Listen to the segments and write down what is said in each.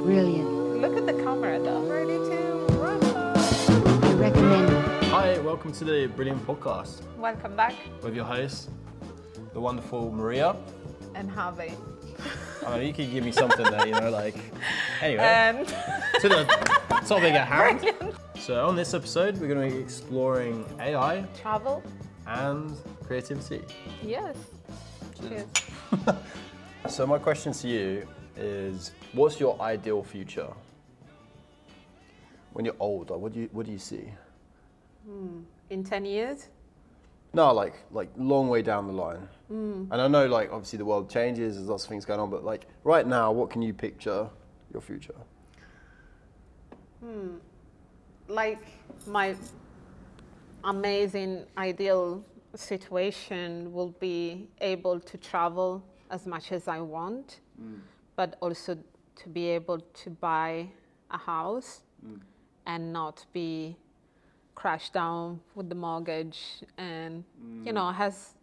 Brilliant. Look at the camera though. Ready to rock. I recommend it. Hi, welcome to the Brilliant Podcast Welcome back. with your host, the wonderful Maria. And Harvey. I mean, you could give me something there, Anyway, And to the topic at hand. So on this episode, we're going to be exploring AI travel. and creativity. Yes. Cheers. So my question to you is, what's your ideal future? When you're older, what do you see? In 10 years? No, like long way down the line. And I know, obviously the world changes, there's lots of things going on, but right now, what can you picture your future? Like my amazing ideal situation will be able to travel as much as I want, but also to be able to buy a house and not be crashed down with the mortgage and, has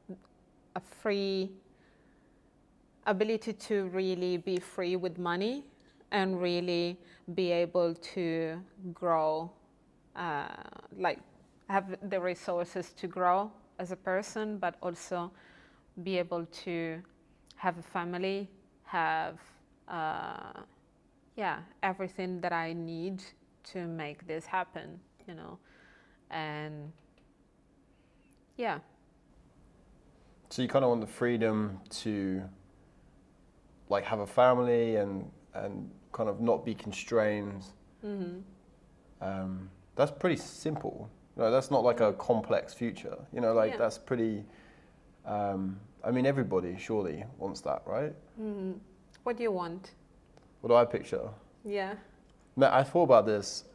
a free ability to really be free with money and really be able to grow, have the resources to grow as a person, but also be able to have a family, have everything that I need to make this happen, and yeah. So you kind of want the freedom to have a family and kind of not be constrained. That's pretty simple. That's not like a complex future. That's pretty. Everybody surely wants that, right? What do you want? What do I picture? Yeah. No, I thought about this.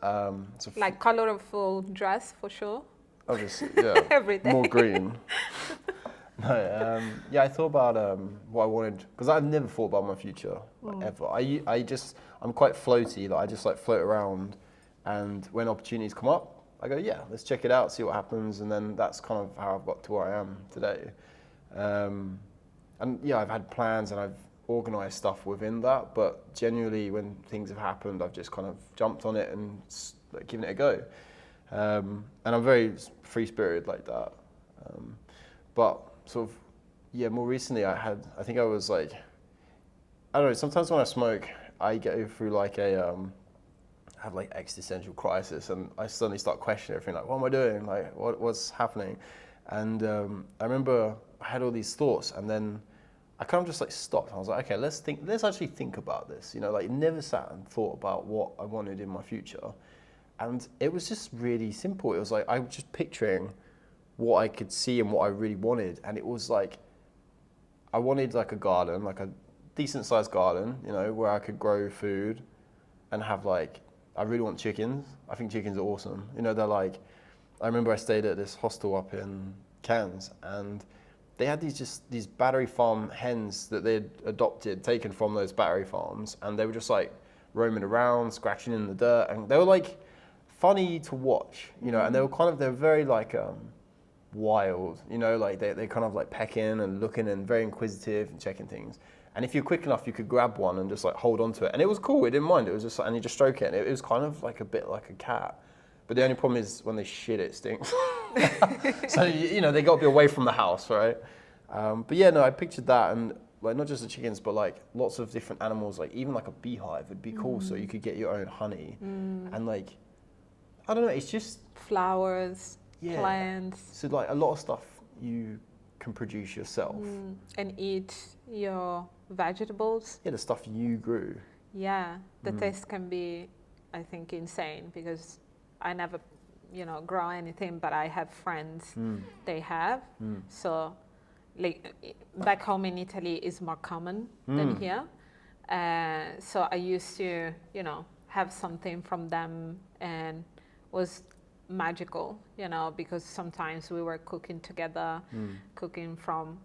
Like colorful dress for sure. Obviously, yeah. Every day. More green. No, I thought about what I wanted, because I've never thought about my future ever. I'm quite floaty. I just float around, and when opportunities come up, I go, yeah, let's check it out, see what happens, and then that's kind of how I've got to where I am today. I've had plans and I've organised stuff within that, but genuinely when things have happened, I've just kind of jumped on it and given it a go. And I'm very free-spirited like that. But sort of, more recently I think I was I don't know, sometimes when I smoke, I go through have existential crisis, and I suddenly start questioning everything, what am I doing? What's happening? And I remember I had all these thoughts, and then I kind of just stopped. I was like, okay, let's actually think about this. Never sat and thought about what I wanted in my future. And it was just really simple. It was I was just picturing what I could see and what I really wanted. And it was I wanted a garden, a decent sized garden, where I could grow food and have I really want chickens. I think chickens are awesome. They're I remember I stayed at this hostel up in Cairns, and they had these battery farm hens that they'd adopted, taken from those battery farms, and they were just roaming around, scratching in the dirt, and they were funny to watch, and they were very wild, they kind of pecking and looking and very inquisitive and checking things. And if you're quick enough, you could grab one and just hold on to it, and it was cool. We didn't mind. It was just and you just stroke it, and it was kind of a bit like a cat. But the only problem is when they shit, it stinks. So they got to be away from the house, right? I pictured that, and not just the chickens, but lots of different animals. Even a beehive would be cool, so you could get your own honey, and I don't know. It's just flowers, plants. So a lot of stuff you can produce yourself and eat your vegetables. Yeah, the stuff you grew. Yeah, the taste can be, I think, insane, because I never, grow anything, but I have friends, they have. So back home in Italy is more common than here. So I used to, have something from them, and was magical, because sometimes we were cooking together, cooking from,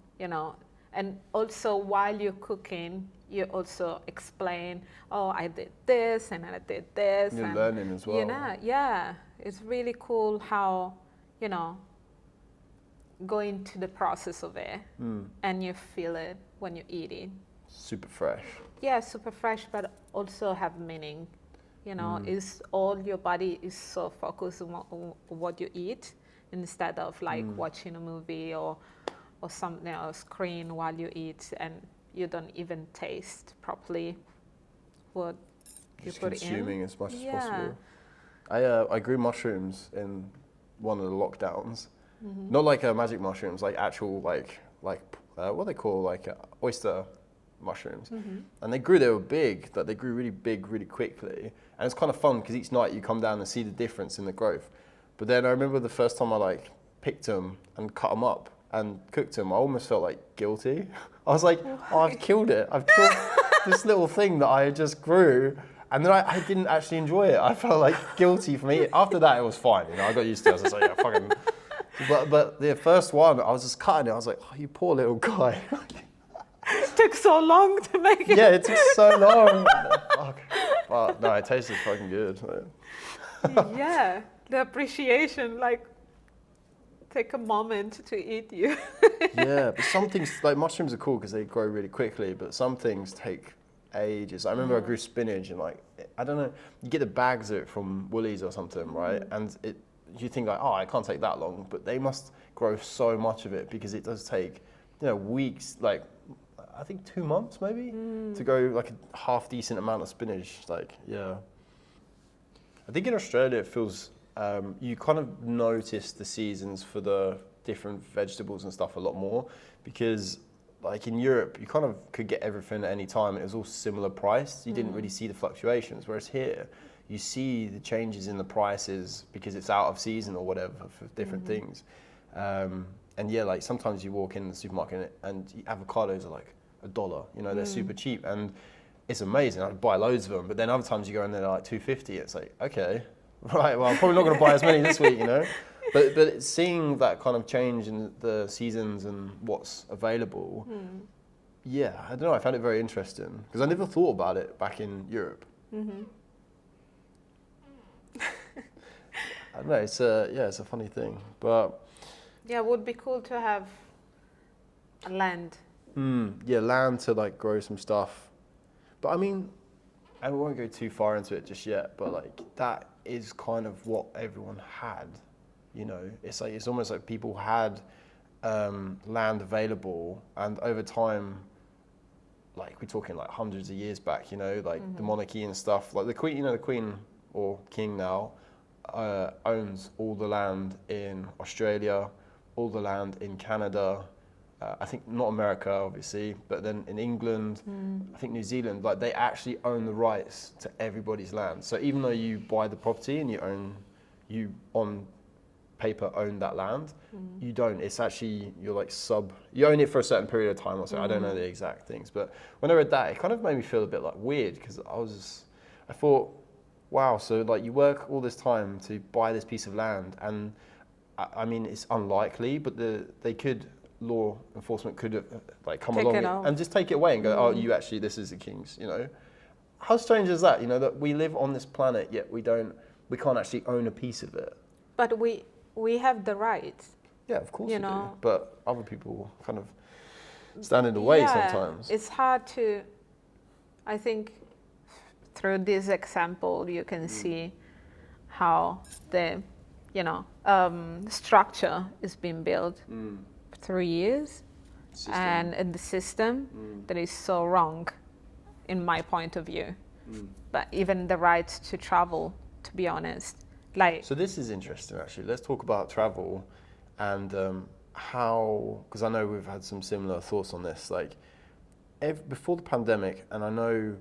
and also while you're cooking, you also explain, I did this and I did this. You're learning as well. Yeah, it's really cool how, go into the process of it and you feel it when you eat it. Super fresh. Yeah, super fresh, but also have meaning. You know, is all your body is so focused on what you eat instead of like watching a movie or something on a screen while you eat, and you don't even taste properly what you Just put in. consuming as much as Yeah. possible. I grew mushrooms in one of the lockdowns. Mm-hmm. Not like magic mushrooms, like actual like what they call like oyster mushrooms. Mm-hmm. And they were big, that they grew really big really quickly. And it's kind of fun because each night you come down and see the difference in the growth. But then I remember the first time I like picked them and cut them up and cooked them, I almost felt like guilty. I was like, oh, I've killed it. I've killed this little thing that I just grew. And then I didn't actually enjoy it. I felt like guilty for me. After that, it was fine. You know, I got used to it. I was just like, yeah, fucking. But the first one, I was just cutting it. I was like, oh, you poor little guy. It took so long to make it. Yeah, it took so long. Fuck. But no, it tasted fucking good. Yeah, the appreciation, like, take a moment to eat you. Yeah, but some things, like mushrooms are cool because they grow really quickly, but some things take ages. I remember I grew spinach and like, I don't know, you get the bags of it from Woolies or something, right? And you think like, oh, it can't take that long, but they must grow so much of it because it does take, you know, weeks, like, I think 2 months maybe to grow like a half decent amount of spinach. Like, yeah. I think in Australia it feels, you kind of notice the seasons for the different vegetables and stuff a lot more because like in Europe, you kind of could get everything at any time. It was all similar priced. You didn't really see the fluctuations. Whereas here, you see the changes in the prices because it's out of season or whatever for different things. And yeah, like sometimes you walk in the supermarket and avocados are like $1. You know, they're super cheap and it's amazing. I'd buy loads of them. But then other times you go in there like $2.50. It's like, okay, right. Well, I'm probably not going to buy as many this week. You know. But seeing that kind of change in the seasons and what's available, yeah, I don't know. I found it very interesting because I never thought about it back in Europe. I don't know. It's a funny thing, but Yeah, it would be cool to have a land. yeah, land to like grow some stuff. But I mean, I won't go too far into it just yet. But like that is kind of what everyone had. You know, it's like it's almost like people had land available, and over time, like we're talking like hundreds of years back. You know, like the monarchy and stuff. Like the queen, you know, the queen or king now owns all the land in Australia, all the land in Canada. I think not America, obviously, but then in England, I think New Zealand. Like they actually own the rights to everybody's land. So even though you buy the property and you on paper own that land, you don't. It's actually you own it for a certain period of time or so. I don't know the exact things, but when I read that, it kind of made me feel a bit like weird because I thought, wow, so like you work all this time to buy this piece of land, and I mean it's unlikely, but law enforcement could have like come Take along it out. and just take it away and go, oh, this is the king's, you know. How strange is that, you know, that we live on this planet yet we can't actually own a piece of it. But we have the rights. Yeah, of course You we do. know. But other people kind of stand in the way sometimes. It's hard to, I think, through this example, you can see how the, structure is being built through years, and the system that is so wrong, in my point of view. But even the right to travel, to be honest, like. So this is interesting, actually. Let's talk about travel and how, because I know we've had some similar thoughts on this. Like, before the pandemic, and I know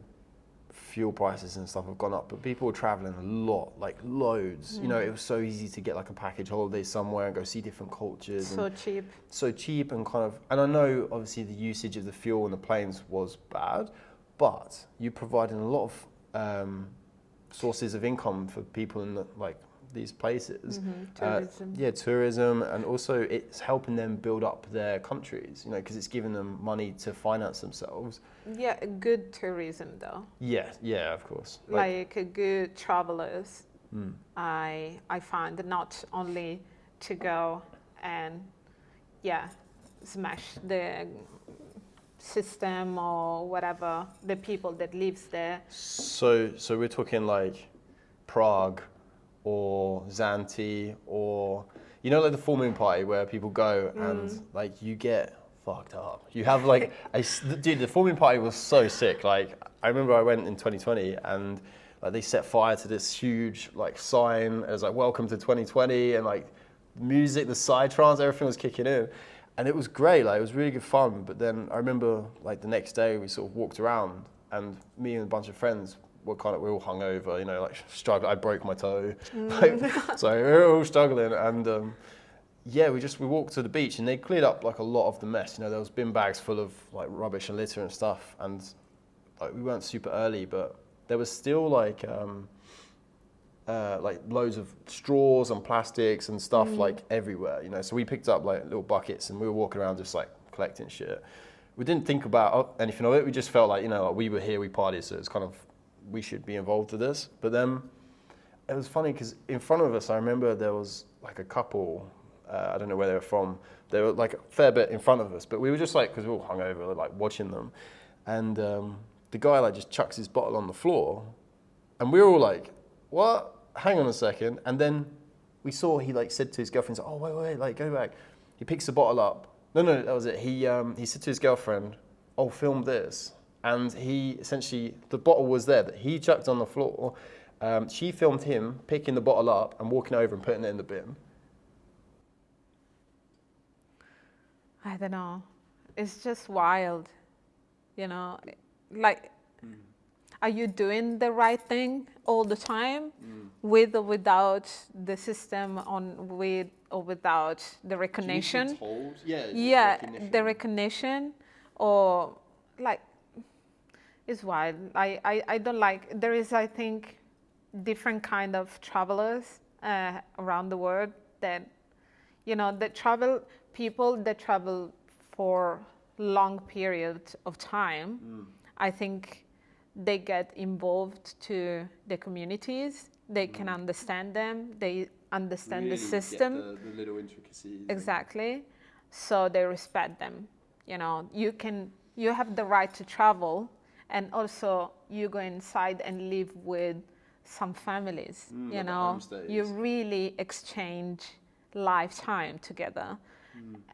fuel prices and stuff have gone up, but people were traveling a lot, like loads. You know, it was so easy to get like a package holiday somewhere and go see different cultures. So cheap. So cheap and kind of, and I know obviously the usage of the fuel and the planes was bad, but you provided a lot of sources of income for people in these places. Tourism. Tourism, and also it's helping them build up their countries, you know, because it's giving them money to finance themselves. Yeah, good tourism though. Yeah, of course. Like good travelers, I find not only to go and smash the system or whatever, the people that lives there. So we're talking like Prague or Zante or, you know, like the full moon party where people go and like you get fucked up. You have like, dude, the full moon party was so sick. Like I remember I went in 2020 and like they set fire to this huge like sign. It was like welcome to 2020 and like music, the psytrance, everything was kicking in. And it was great, like it was really good fun. But then I remember like the next day we sort of walked around and me and a bunch of friends we were all hungover, you know, like struggling. I broke my toe, like, so we were all struggling. And yeah, we walked to the beach and they cleared up like a lot of the mess. You know, there was bin bags full of like rubbish and litter and stuff. And like we weren't super early, but there was still like loads of straws and plastics and stuff like everywhere, you know. So we picked up like little buckets and we were walking around just like collecting shit. We didn't think about anything of it. We just felt like, you know, like we were here, we partied, so it's kind of, we should be involved with this. But then it was funny because in front of us, I remember there was like a couple, I don't know where they were from. They were like a fair bit in front of us, but we were just like, because we were all hungover, like watching them. And the guy like just chucks his bottle on the floor and we were all like, what? Hang on a second. And then we saw he like said to his girlfriend, oh, wait, like go back. He picks the bottle up. No, that was it. He said to his girlfriend, oh, film this. And he essentially, the bottle was there that he chucked on the floor. She filmed him picking the bottle up and walking over and putting it in the bin. I don't know. It's just wild, you know, like, are you doing the right thing all the time with or without the system with or without the recognition? Told? Yeah, the recognition or like, it's wild. I don't like, there is, I think, different kind of travelers around the world that, you know, people that travel for long periods of time, I think they get involved to the communities, they can understand them, they understand really the system. Get the little intricacies. Exactly. So they respect them. You know, you have the right to travel, and also you go inside and live with some families. You know, you really exchange lifetime together.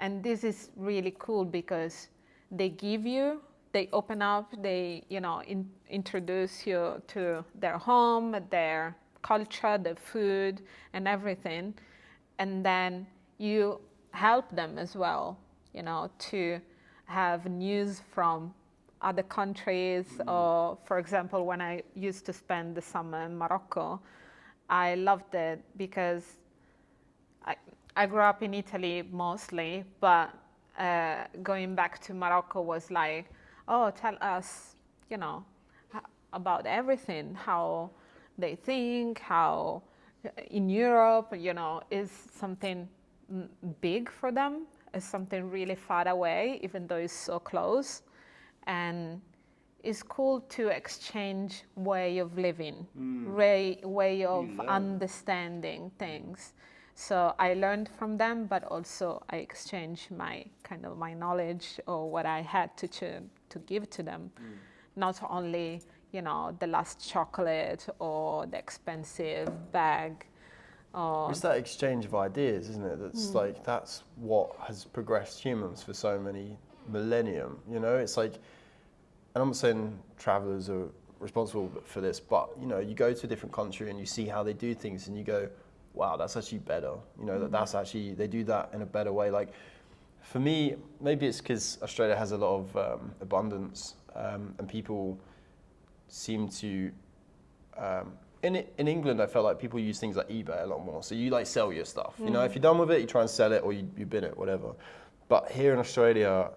And this is really cool because they give you, they open up, they, you know, introduce you to their home, their culture, their food, and everything. And then you help them as well, you know, to have news from other countries. Or, for example, when I used to spend the summer in Morocco, I loved it because I grew up in Italy mostly, but going back to Morocco was like, oh, tell us, you know, about everything, how they think, how in Europe, you know, is something big for them, is something really far away, even though it's so close. And it's cool to exchange way of living, way of understanding things. So I learned from them, but also I exchanged my knowledge or what I had to give to them. Not only, you know, the last chocolate or the expensive bag. It's that exchange of ideas, isn't it? That's like, that's what has progressed humans for so many millennium. You know, it's like, and I'm not saying travelers are responsible for this, but you know, you go to a different country and you see how they do things and you go, wow, that's actually better. You know, that's actually, they do that in a better way. Like for me, maybe it's because Australia has a lot of abundance and people seem to, in England, I felt like people use things like eBay a lot more. So you like sell your stuff. You know, if you're done with it, you try and sell it or you bin it, whatever. But here in Australia,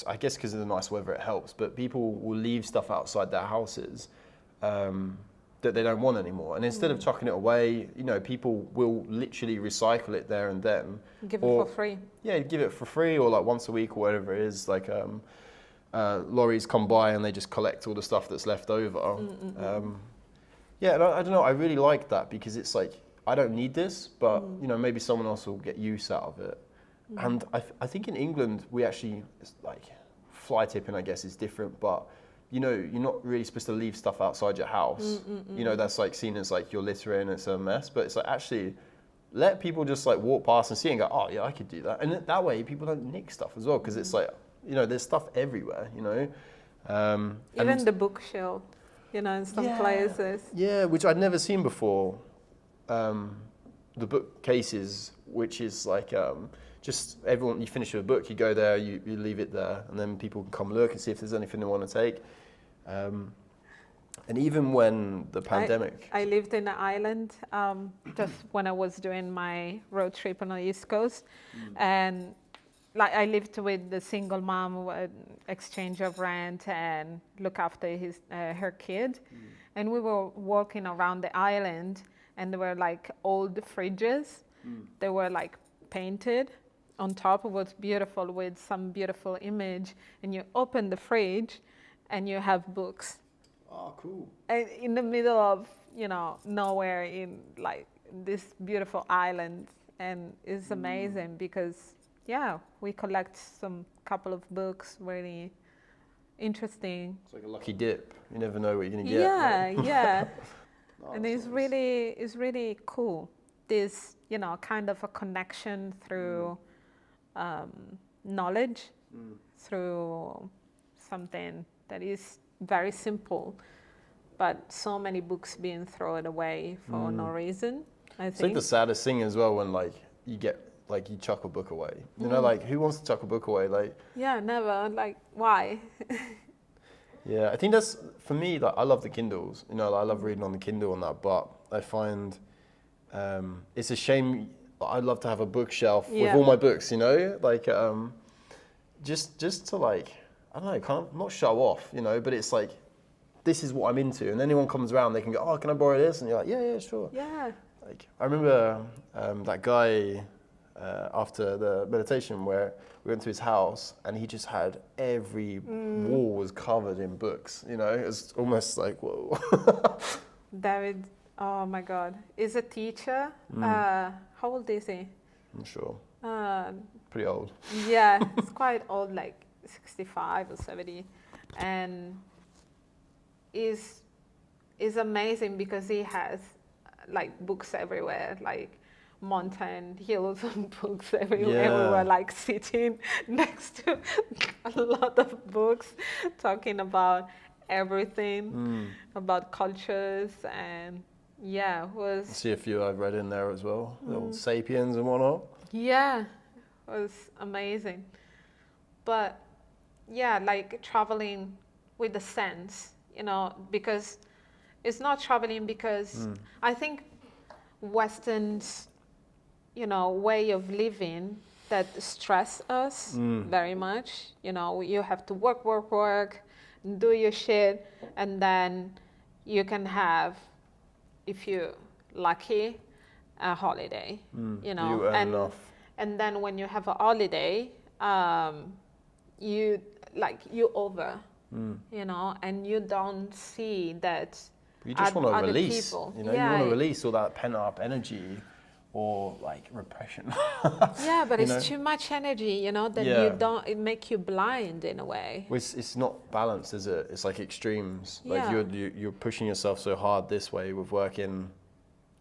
I guess because of the nice weather, it helps. But people will leave stuff outside their houses that they don't want anymore. And instead of chucking it away, you know, people will literally recycle it there and then. Give it for free. Yeah, give it for free or like once a week or whatever it is. Like lorries come by and they just collect all the stuff that's left over. Yeah, and I don't know, I really like that because it's like, I don't need this, but you know, maybe someone else will get use out of it. And I think in England, we actually, like, fly tipping, I guess, is different, but you know, you're not really supposed to leave stuff outside your house. You know, that's like seen as like you're littering, it's a mess, but it's like actually let people just like walk past and see and go, oh yeah, I could do that. And that way people don't nick stuff as well, because it's like, you know, there's stuff everywhere, you know. Even the bookshelf, you know, in some places. Yeah, which I'd never seen before. The bookcases, which is like just everyone, you finish your book, you go there, you leave it there, and then people can come look and see if there's anything they want to take. And even when the pandemic... I lived in an island just when I was doing my road trip on the East Coast. And like I lived with the single mom who would exchange of rent and look after her kid. And we were walking around the island, and there were like old fridges. They were like painted on top. It was beautiful with some beautiful image. And you open the fridge and you have books. Oh, cool. And in the middle of, you know, nowhere in like this beautiful island. And it's amazing because, yeah, we collect some couple of books, really interesting. It's like a lucky dip. You never know what you're going to get. Yeah, right? yeah. Oh, And that's it's really cool. This, you know, kind of a connection through knowledge, through something that is very simple, but so many books being thrown away for no reason, I It's like think. the saddest thing as well when like you chuck a book away. You know, like who wants to chuck a book away? Like, Yeah, never. Like, why? yeah, I think that's for me. Like, I love the Kindles. You know, like, I love reading on the Kindle and that. But I find it's a shame. I'd love to have a bookshelf with Yeah. all my books. You know, like just to like, I don't know, kind of not show off. You know, but it's like this is what I'm into, and anyone comes around, they can go, oh, can I borrow this? And you're like, yeah, sure. Yeah. Like I remember that guy after the meditation where we went to his house and he just had every wall was covered in books. You know, it was almost like whoa. David, oh my God, is a teacher. How old is he? I'm sure, Uh, pretty old. Yeah, it's quite old, like 65 or 70, and is amazing because he has like books everywhere, like mountain hills of books everywhere. Yeah. We were like sitting next to a lot of books, talking about everything, about cultures, and yeah, it was. See a few I've read in there as well. The old Sapiens and whatnot. Yeah, it was amazing. But yeah, like traveling with the sense, you know, because it's not traveling because I think Western's, you know, way of living that stress us very much. You know, you have to work, do your shit, and then you can have, if you're lucky, a holiday. You know, You earn enough. and then when you have a holiday, you over, you know, and you don't see that. You just want to other release. people. You know, Yeah. you want to release all that pent up energy or like repression. Yeah, but You it's know? too much energy, you know, that Yeah. you don't. It make you blind in a way. Well, it's not balanced, is it? It's like extremes. Like Yeah. you're pushing yourself so hard this way with working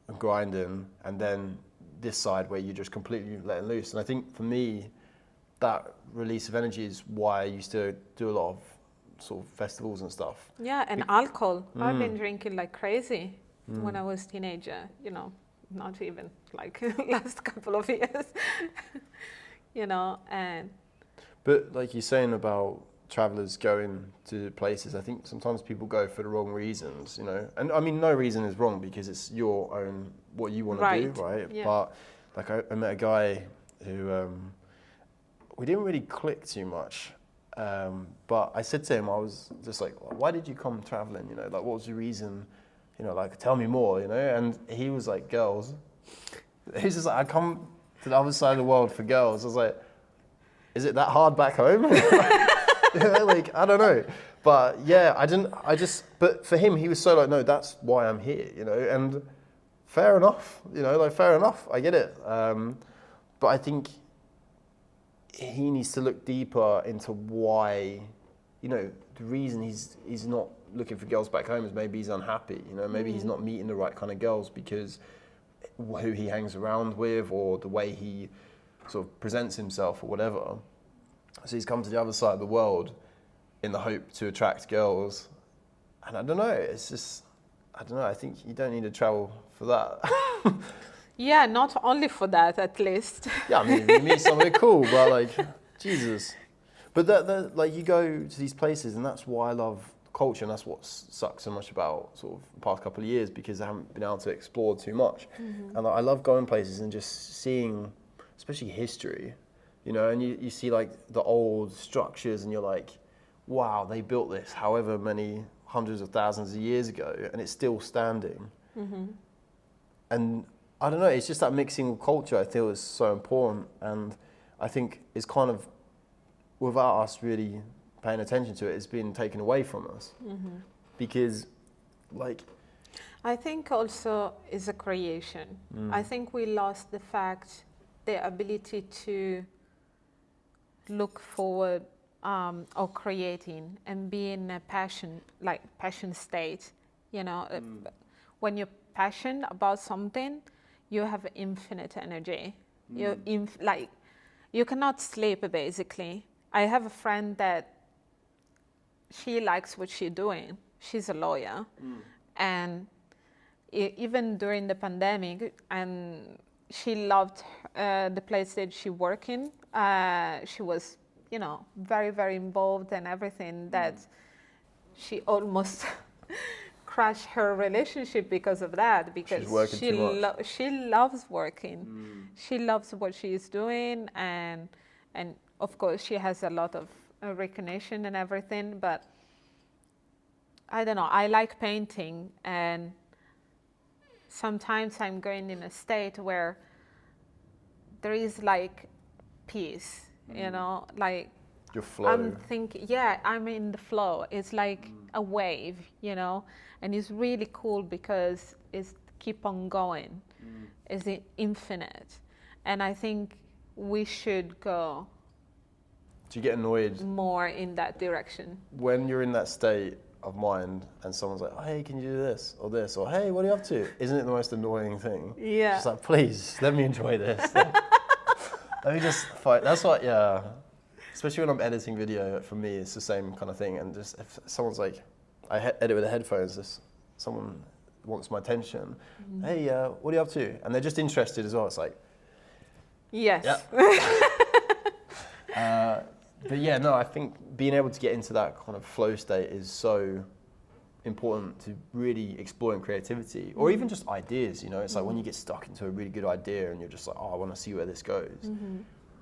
and grinding, and then this side where you're just completely letting loose. And I think for me, that release of energy is why I used to do a lot of sort of festivals and stuff. Yeah, and alcohol. I've been drinking like crazy when I was teenager. You know, not even like last couple of years. You know, and But like you're saying about travelers going to places, I think sometimes people go for the wrong reasons, you know. And I mean, no reason is wrong because it's your own, what you want to Right, do, right? yeah. But like I met a guy who, we didn't really click too much. But I said to him, I was just like, why did you come traveling? You know, like what was your reason? You know, like tell me more, you know? And he was like, girls. He's just like, I come to the other side of the world for girls. I was like, is it that hard back home? You know, like, I don't know. But yeah, but for him, he was so like, no, that's why I'm here, you know? And fair enough, you know, like fair enough, I get it. But I think he needs to look deeper into why you know, the reason he's not looking for girls back home is maybe he's unhappy. You know, maybe he's not meeting the right kind of girls because who he hangs around with or the way he sort of presents himself or whatever. So he's come to the other side of the world in the hope to attract girls. And I don't know, it's just, I don't know, I think you don't need to travel for that. Yeah, not only for that, at least. Yeah, I mean, you meet somebody cool, but like, Jesus. But that, like, you go to these places, and that's why I love culture, and that's what sucks so much about sort of the past couple of years, because I haven't been able to explore too much. And like, I love going places and just seeing, especially history, you know, and you see like the old structures, and you're like, wow, they built this however many hundreds of thousands of years ago, and it's still standing. And I don't know, it's just that mixing of culture I feel is so important, and I think it's kind of, without us really paying attention to it, it's been taken away from us. Because, like... I think also is a creation. I think we lost the ability to look forward or creating and be in a passion state. You know, when you're passionate about something, you have infinite energy. You cannot sleep, basically. I have a friend that she likes what she's doing. She's a lawyer. And even during the pandemic, and she loved the place that she worked in. She was, you know, very, very involved and everything, that she almost crashed her relationship because of that, because she loves working. She loves what she's doing, and of course she has a lot of recognition and everything, but I don't know, I like painting, and sometimes I'm going in a state where there is like peace, you know, like your flow. I'm thinking, yeah, I'm in the flow. It's like a wave, you know, and it's really cool because it's keep on going. It's infinite. And I think we should go. Do you get annoyed more in that direction? When you're in that state of mind and someone's like, oh, hey, can you do this? Or this? Or hey, what are you up to? Isn't it the most annoying thing? Yeah. Just like, please, let me enjoy this. Let me just fight. That's what, yeah. Especially when I'm editing video, for me, it's the same kind of thing. And just if someone's like, I edit with the headphones, someone wants my attention. Hey, what are you up to? And they're just interested as well. It's like, yes. Yeah. But yeah, no, I think being able to get into that kind of flow state is so important to really exploring creativity, or even just ideas, you know. It's like when you get stuck into a really good idea and you're just like, oh, I want to see where this goes.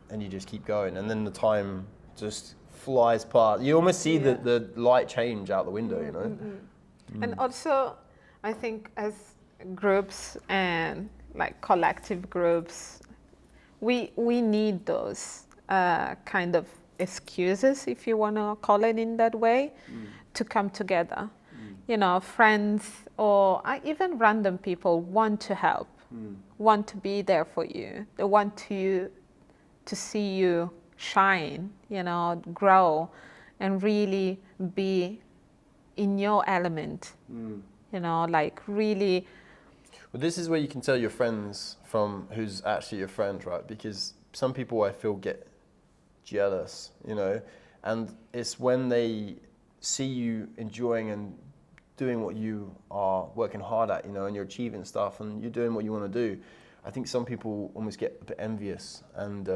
And you just keep going, and then the time just flies past. You almost see the light change out the window, you know. And also, I think as groups and like collective groups, we need those kind of excuses, if you want to call it in that way, to come together. You know, friends or even random people want to help, want to be there for you. They want to see you shine, you know, grow, and really be in your element. You know, like really. Well, this is where you can tell your friends from who's actually your friend, right? Because some people, I feel, get jealous, you know, and it's when they see you enjoying and doing what you are working hard at, you know, and you're achieving stuff and you're doing what you want to do. I think some people almost get a bit envious, and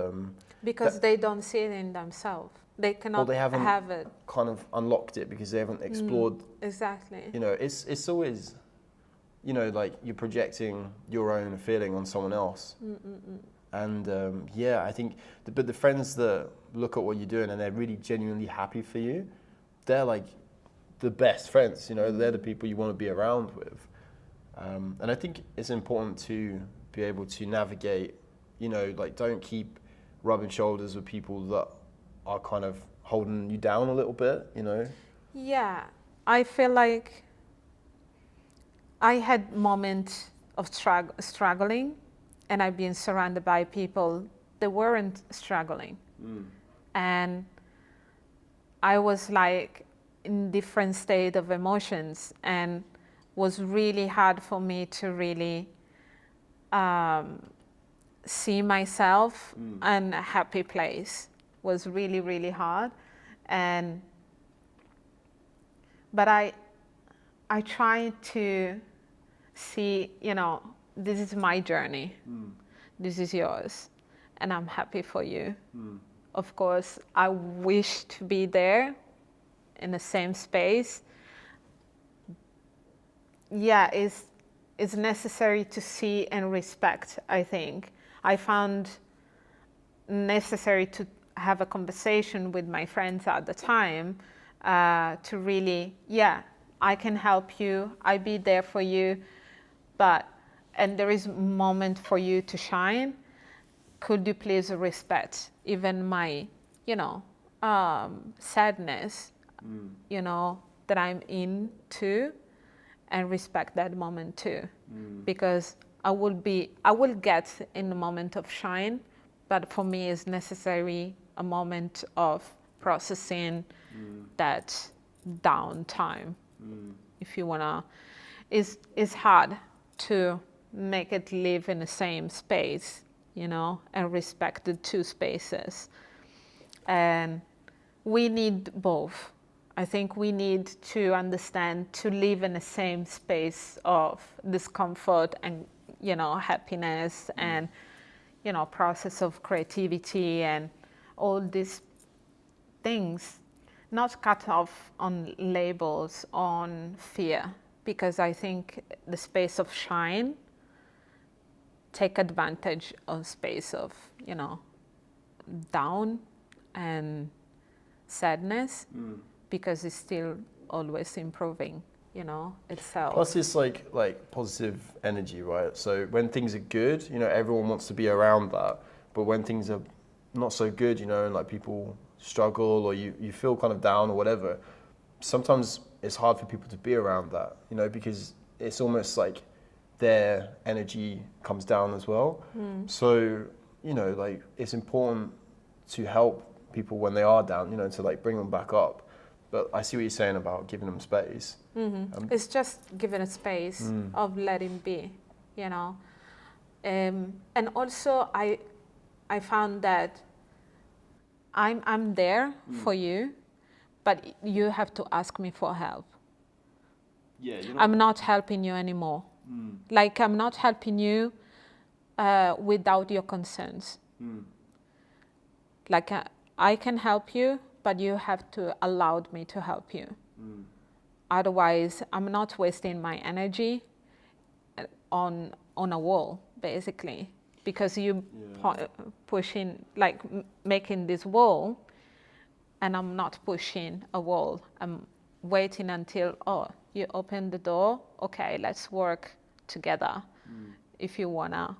because they don't see it in themselves. They cannot have it. Kind of unlocked it because they haven't explored. Exactly. You know, it's always, you know, like you're projecting your own feeling on someone else. And yeah, I think, but the friends that look at what you're doing and they're really genuinely happy for you, they're like the best friends, you know, they're the people you want to be around with. And I think it's important to be able to navigate, you know, like don't keep rubbing shoulders with people that are kind of holding you down a little bit, you know? Yeah, I feel like I had moments of struggling, and I've been surrounded by people that weren't struggling. And I was like in different state of emotions, and was really hard for me to really see myself in a happy place. Was really, really hard. But I try to see, this is my journey. This is yours, and I'm happy for you. Of course, I wish to be there in the same space. Yeah, it's necessary to see and respect, I think. I found necessary to have a conversation with my friends at the time to really, I can help you, I be there for you, and there is a moment for you to shine. Could you please respect even my, sadness, that I'm in too, and respect that moment too, because I will get in the moment of shine, but for me it's necessary a moment of processing that downtime. If you wanna, it's hard to make it live in the same space, and respect the two spaces. And we need both. I think we need to understand to live in the same space of discomfort and, happiness and, process of creativity and all these things, not cut off on labels, on fear, because I think the space of shine take advantage of space of, down and sadness, because it's still always improving, itself. Plus, it's like positive energy, right? So when things are good, everyone wants to be around that. But when things are not so good, and like people struggle or you feel kind of down or whatever, sometimes it's hard for people to be around that, because it's almost like their energy comes down as well. So, like it's important to help people when they are down, to like bring them back up. But I see what you're saying about giving them space. It's just giving a space of letting be, and also I found that I'm there for you, but you have to ask me for help. Yeah, I'm not helping you anymore. Like I'm not helping you without your concerns. Like I can help you, but you have to allow me to help you. Otherwise, I'm not wasting my energy on a wall, basically, because you pushing, like making this wall, and I'm not pushing a wall. I'm waiting until, you open the door, okay, let's work together. If you wanna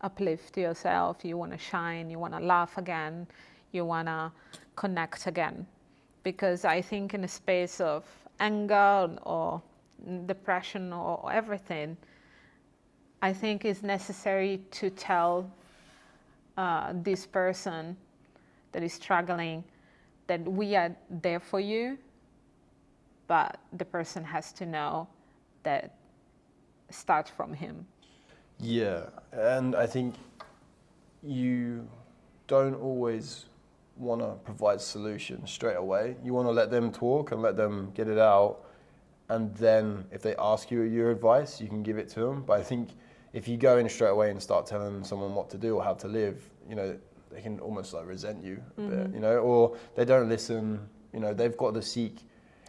uplift yourself, you wanna shine, you wanna laugh again, you wanna connect again. Because I think in a space of anger or depression or everything, I think it's necessary to tell this person that is struggling that we are there for you, but the person has to know that start from him. Yeah, and I think you don't always want to provide solutions straight away. You want to let them talk and let them get it out, and then if they ask you your advice, you can give it to them. But I think if you go in straight away and start telling someone what to do or how to live, they can almost like resent you a bit, or they don't listen. They've got to seek.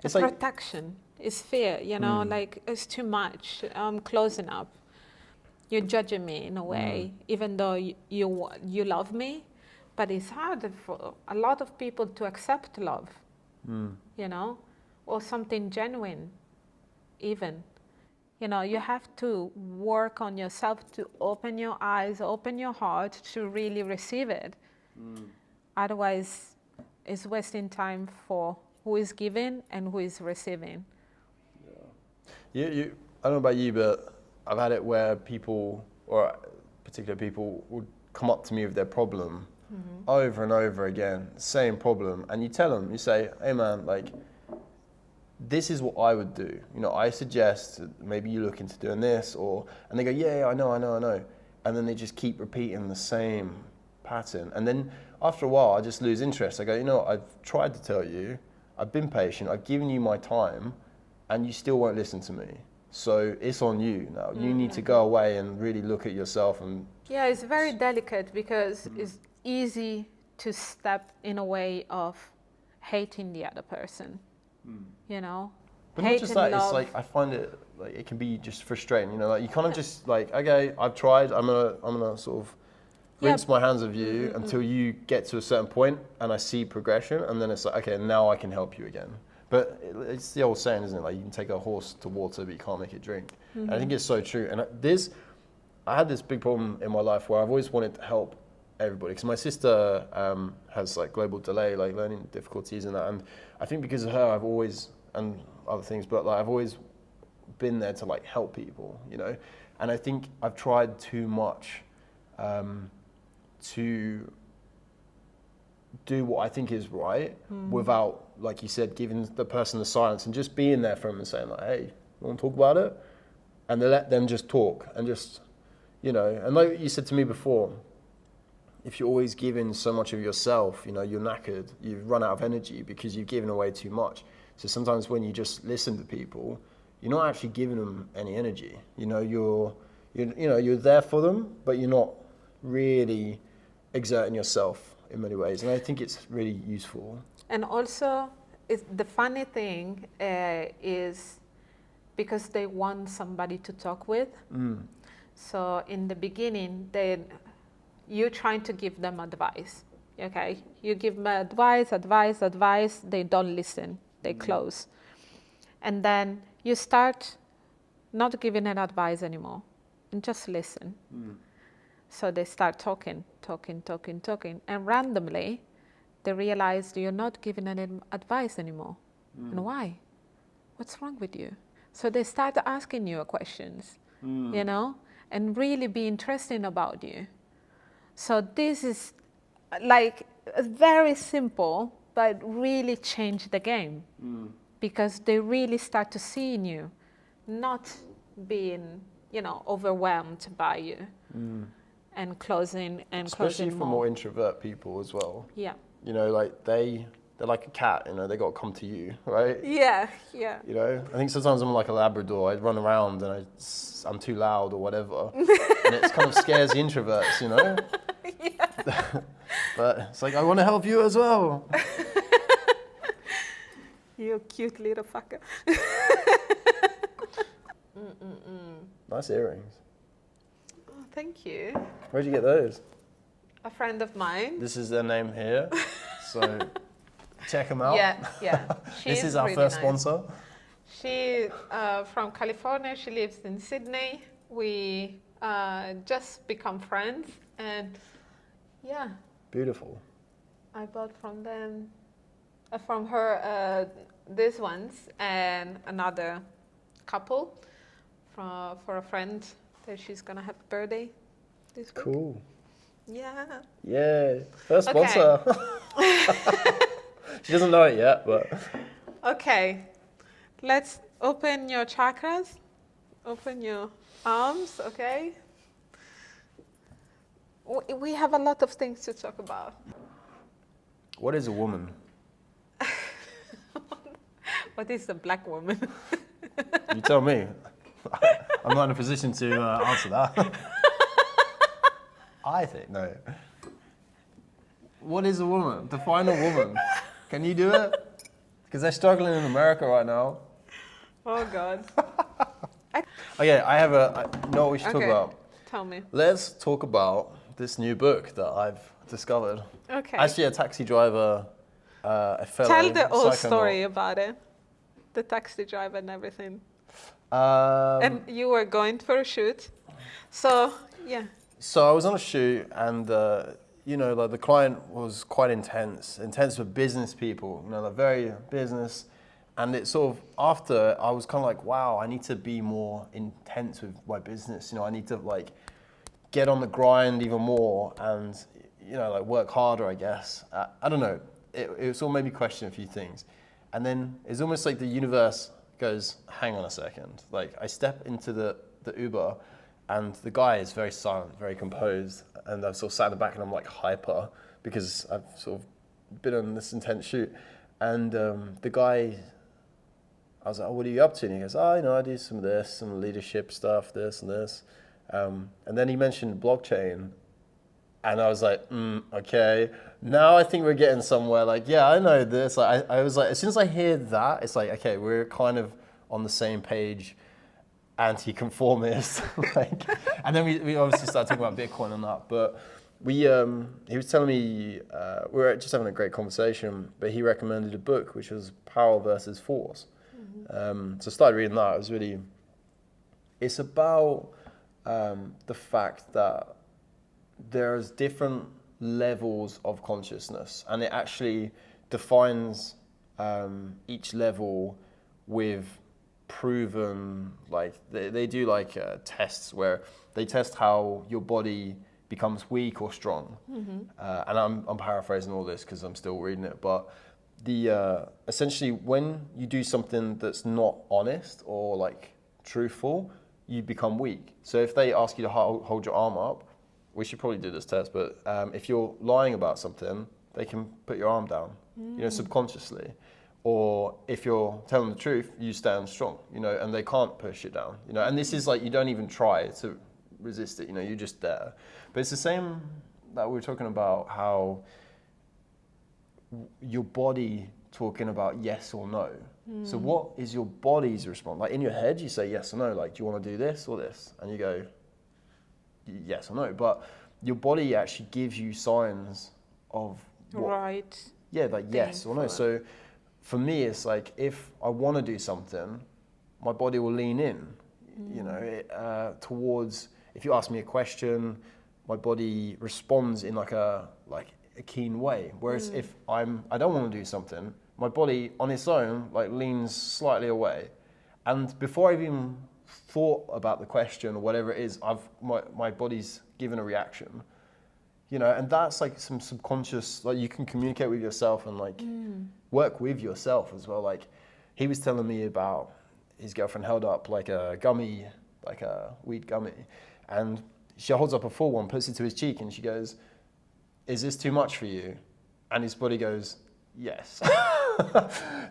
It's like protection. It's fear, like it's too much. I'm closing up. You're judging me in a way, even though you love me, but it's hard for a lot of people to accept love, or something genuine, even. You have to work on yourself to open your eyes, open your heart to really receive it. Otherwise, it's wasting time for who is giving and who is receiving. Yeah. I don't know about you, but I've had it where people, or particular people, would come up to me with their problem, over and over again, same problem, and you tell them, you say, hey man, like, this is what I would do. You know, I suggest maybe you look into doing this, and they go, yeah, I know. And then they just keep repeating the same pattern. And then after a while, I just lose interest. I go, you know what, I've tried to tell you, I've been patient, I've given you my time, and you still won't listen to me. So it's on you now. You need to go away and really look at yourself. And Yeah, it's very delicate because it's easy to step in a way of hating the other person. You know, But hate not just and that, love. it's like, I find it, like, it can be just frustrating, you know, like, you kind of just, like, okay, I've tried, I'm gonna sort of rinse my hands of you until you get to a certain point and I see progression, and then it's like, okay, now I can help you again. But it's the old saying, isn't it? Like, you can take a horse to water, but you can't make it drink. And I think it's so true. And I had this big problem in my life where I've always wanted to help everybody, because my sister has like global delay, like learning difficulties and that, and I think because of her I've always, and other things, but like I've always been there to like help people, you know. And I think I've tried too much to do what I think is right without, like you said, giving the person the silence and just being there for them and saying like, hey, you want to talk about it? And they let them just talk and just, you know, and like you said to me before, if you're always giving so much of yourself, you know, you're knackered, you've run out of energy because you've given away too much. So sometimes when you just listen to people, you're not actually giving them any energy. You know, you're there for them, but you're not really exerting yourself in many ways. And I think it's really useful. And also, the funny thing is because they want somebody to talk with. So in the beginning, you're trying to give them advice, okay? You give them advice, they don't listen, they close. And then you start not giving an advice anymore and just listen. So they start talking, and randomly they realize you're not giving any advice anymore. And why? What's wrong with you? So they start asking you questions, you know, and really be interested about you. So this is like very simple, but really change the game because they really start to see in you, not being, you know, overwhelmed by you and closing and Especially closing for more introvert people as well. Yeah. You know, like they're like a cat, you know, they got to come to you, right? Yeah. You know, I think sometimes I'm like a Labrador. I run around and I'm too loud or whatever, and it kind of scares the introverts, you know. But it's like I want to help you as well. You cute little fucker. Nice earrings. Oh, thank you. Where'd you get those? A friend of mine. This is their name here, so check them out. Yeah. This is our really first nice. sponsor. She from California. She lives in Sydney. We just become friends, and yeah, Beautiful. I bought from them, from her, these ones, and another couple for a friend that she's gonna have a birthday this week. Cool. Yeah. Yeah. First Okay. sponsor. She doesn't know it yet, but Okay. Let's open your chakras. Open your arms, okay? We have a lot of things to talk about. what is a woman? What is a black woman? You tell me. I'm not in a position to answer that. I think, no. What is a woman? Define a woman. Can you do it? Because they're struggling in America right now. Oh, God. Okay, I know what we should talk Okay. about. Tell me. Let's talk about this new book that I've discovered. Okay. Actually, a taxi driver, a fellow Tell the whole psychonaut. story about it. The taxi driver and everything. Um, And you were going for a shoot. So, yeah. So I was on a shoot, and you know, like the client was quite intense with business people. You know, like very business, and it sort of after I was kind of like, wow, I need to be more intense with my business. You know, I need to like get on the grind even more, and like work harder, I guess. I don't know. It sort of made me question a few things. And then it's almost like the universe goes, hang on a second. Like I step into the Uber and the guy is very silent, very composed. And I've sort of sat in the back and I'm like hyper because I've sort of been on this intense shoot. And the guy, I was like, oh, what are you up to? And he goes, I do some of this, some leadership stuff, this and this. And then he mentioned blockchain. And I was like, okay, now I think we're getting somewhere. Like, yeah, I know this. Like, I was like, as soon as I hear that, it's like, okay, we're kind of on the same page, anti-conformist. Like, and then we obviously started talking about Bitcoin and that. But he was telling me, we were just having a great conversation, but he recommended a book, which was Power versus Force. So I started reading that. It was really, it's about the fact that there's different levels of consciousness, and it actually defines each level with proven, like they do like tests where they test how your body becomes weak or strong. And I'm paraphrasing all this because I'm still reading it, but the essentially when you do something that's not honest or like truthful, you become weak. So if they ask you to hold your arm up, we should probably do this test, but if you're lying about something, they can put your arm down, subconsciously. Or if you're telling the truth, you stand strong, and they can't push it down, and this is like, you don't even try to resist it, you're just there. But it's the same that we were talking about, how your body talking about yes or no. So what is your body's response? Like in your head, you say yes or no, like, do you want to do this or this? And you go, yes or no, but your body actually gives you signs of Right. Yeah, like yes or no. So for me, it's like if I want to do something, my body will lean in, towards. If you ask me a question, my body responds in like a keen way. Whereas if I don't want to do something, my body on its own like leans slightly away, and before I've even thought about the question or whatever it is, my body's given a reaction, and that's like some subconscious, like you can communicate with yourself and like work with yourself as well. Like he was telling me about his girlfriend held up like a gummy, like a weed gummy, and she holds up a full one, puts it to his cheek, and she goes, "Is this too much for you?" And his body goes, "Yes."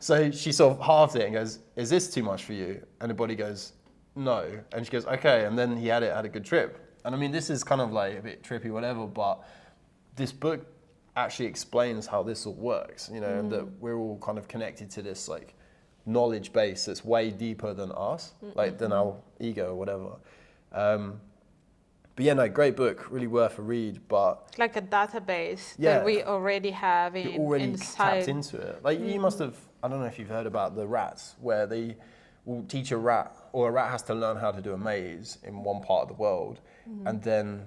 So she sort of halved it and goes, "Is this too much for you?" And the body goes, "No." And she goes, "Okay." And then he had a good trip. And I mean, this is kind of like a bit trippy, whatever, but this book actually explains how this all works, and that we're all kind of connected to this like knowledge base that's way deeper than us, like than our ego or whatever. But yeah, no, great book, really worth a read. But it's like a database that we already have you're already inside. tapped into it. Like you must have, I don't know if you've heard about the rats, where they will teach a rat, or a rat has to learn how to do a maze in one part of the world, and then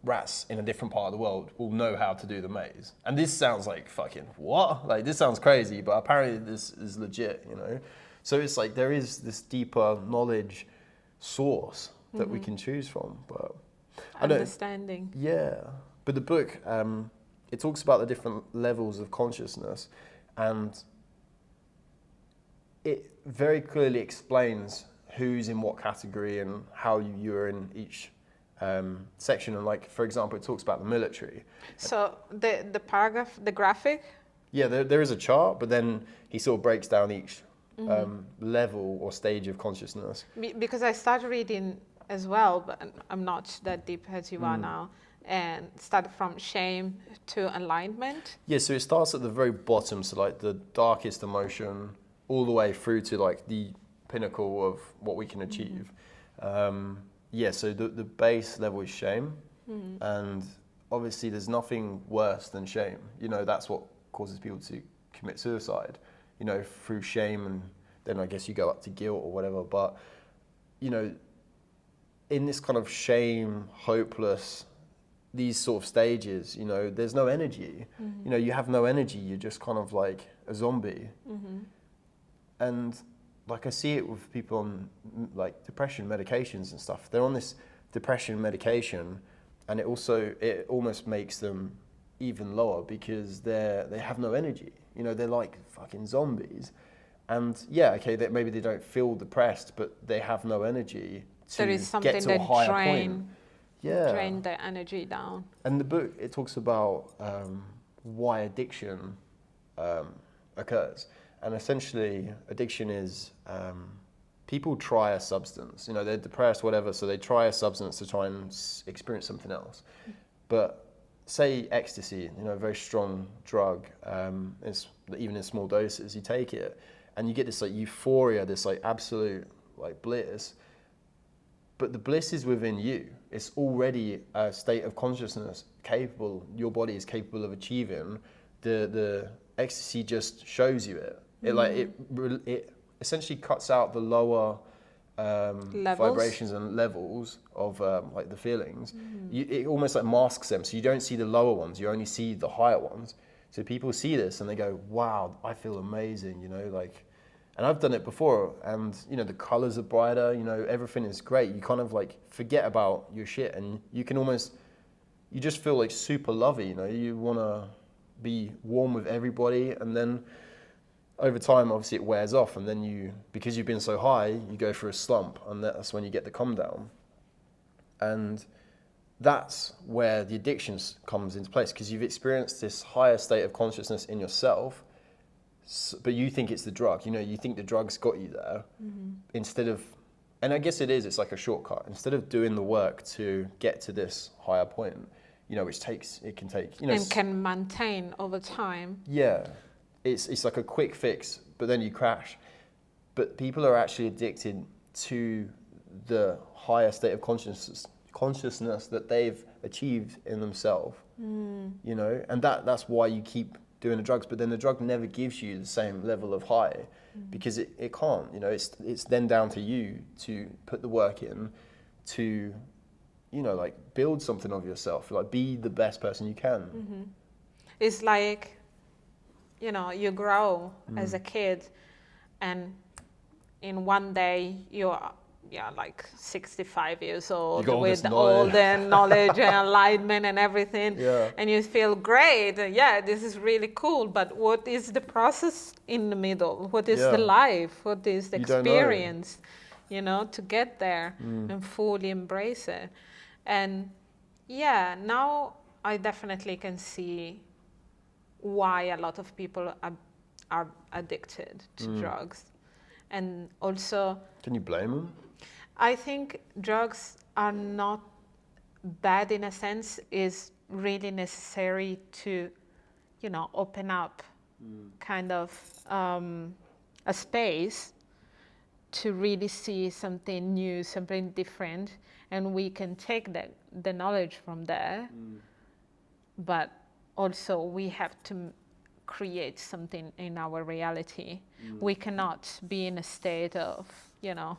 rats in a different part of the world will know how to do the maze. And this sounds like fucking what? Like this sounds crazy, but apparently this is legit, So it's like there is this deeper knowledge source that we can choose from. But Understanding. But the book, it talks about the different levels of consciousness, and it very clearly explains who's in what category and how you're in each section. And like, for example, it talks about the military. So the paragraph, the graphic? Yeah, there is a chart, but then he sort of breaks down each level or stage of consciousness. Because I started reading as well, but I'm not that deep as you are now, and started from shame to alignment. Yeah, so it starts at the very bottom, so like the darkest emotion, all the way through to like the pinnacle of what we can achieve. So the base level is shame, and obviously there's nothing worse than shame. That's what causes people to commit suicide, through shame, and then I guess you go up to guilt or whatever. But, in this kind of shame, hopeless, these sort of stages, there's no energy. You have no energy. You're just kind of like a zombie. And like I see it with people on like depression medications and stuff. They're on this depression medication, and it almost makes them even lower because they have no energy. You know, they're like fucking zombies. And yeah, okay, maybe they don't feel depressed, but they have no energy to There is something get to a that higher point. Yeah. drain the energy down. And the book, it talks about why addiction occurs. And essentially, addiction is people try a substance. You know, they're depressed, whatever, so they try a substance to try and experience something else. But say ecstasy, you know, a very strong drug, even in small doses, you take it, and you get this like euphoria, this like absolute like bliss. But the bliss is within you. It's already a state of consciousness your body is capable of achieving. The ecstasy just shows you it. It essentially cuts out the lower vibrations and levels of like the feelings. It almost like masks them, so you don't see the lower ones. You only see the higher ones. So people see this and they go, "Wow, I feel amazing," you know, like. And I've done it before, and you know the colors are brighter. You know, everything is great. You kind of like forget about your shit, and you just feel like super lovey. You know, you want to be warm with everybody, and then over time, obviously, it wears off, and then because you've been so high, you go through a slump, and that's when you get the calm down. And that's where the addiction comes into place, because you've experienced this higher state of consciousness in yourself. But you think it's the drug, you know, you think the drug's got you there instead of, and I guess it's like a shortcut. Instead of doing the work to get to this higher point, you know, it can take, you know. And can maintain over time. Yeah, it's like a quick fix, but then you crash. But people are actually addicted to the higher state of consciousness that they've achieved in themselves, you know, and that's why you keep doing the drugs, but then the drug never gives you the same level of high because it can't, you know, it's then down to you to put the work in to, you know, like build something of yourself, like be the best person you can. It's like, you know, you grow as a kid and in one day you're like 65 years old with all the knowledge and enlightenment and everything. Yeah. And you feel great. Yeah, this is really cool. But what is the process in the middle? What is the life? What is the experience, you know, to get there and fully embrace it? And yeah, now I definitely can see why a lot of people are addicted to drugs. And also... Can you blame them? I think drugs are not bad in a sense. Is really necessary to, you know, open up kind of a space to really see something new, something different, and we can take the knowledge from there. But also we have to create something in our reality. We cannot be in a state of, you know,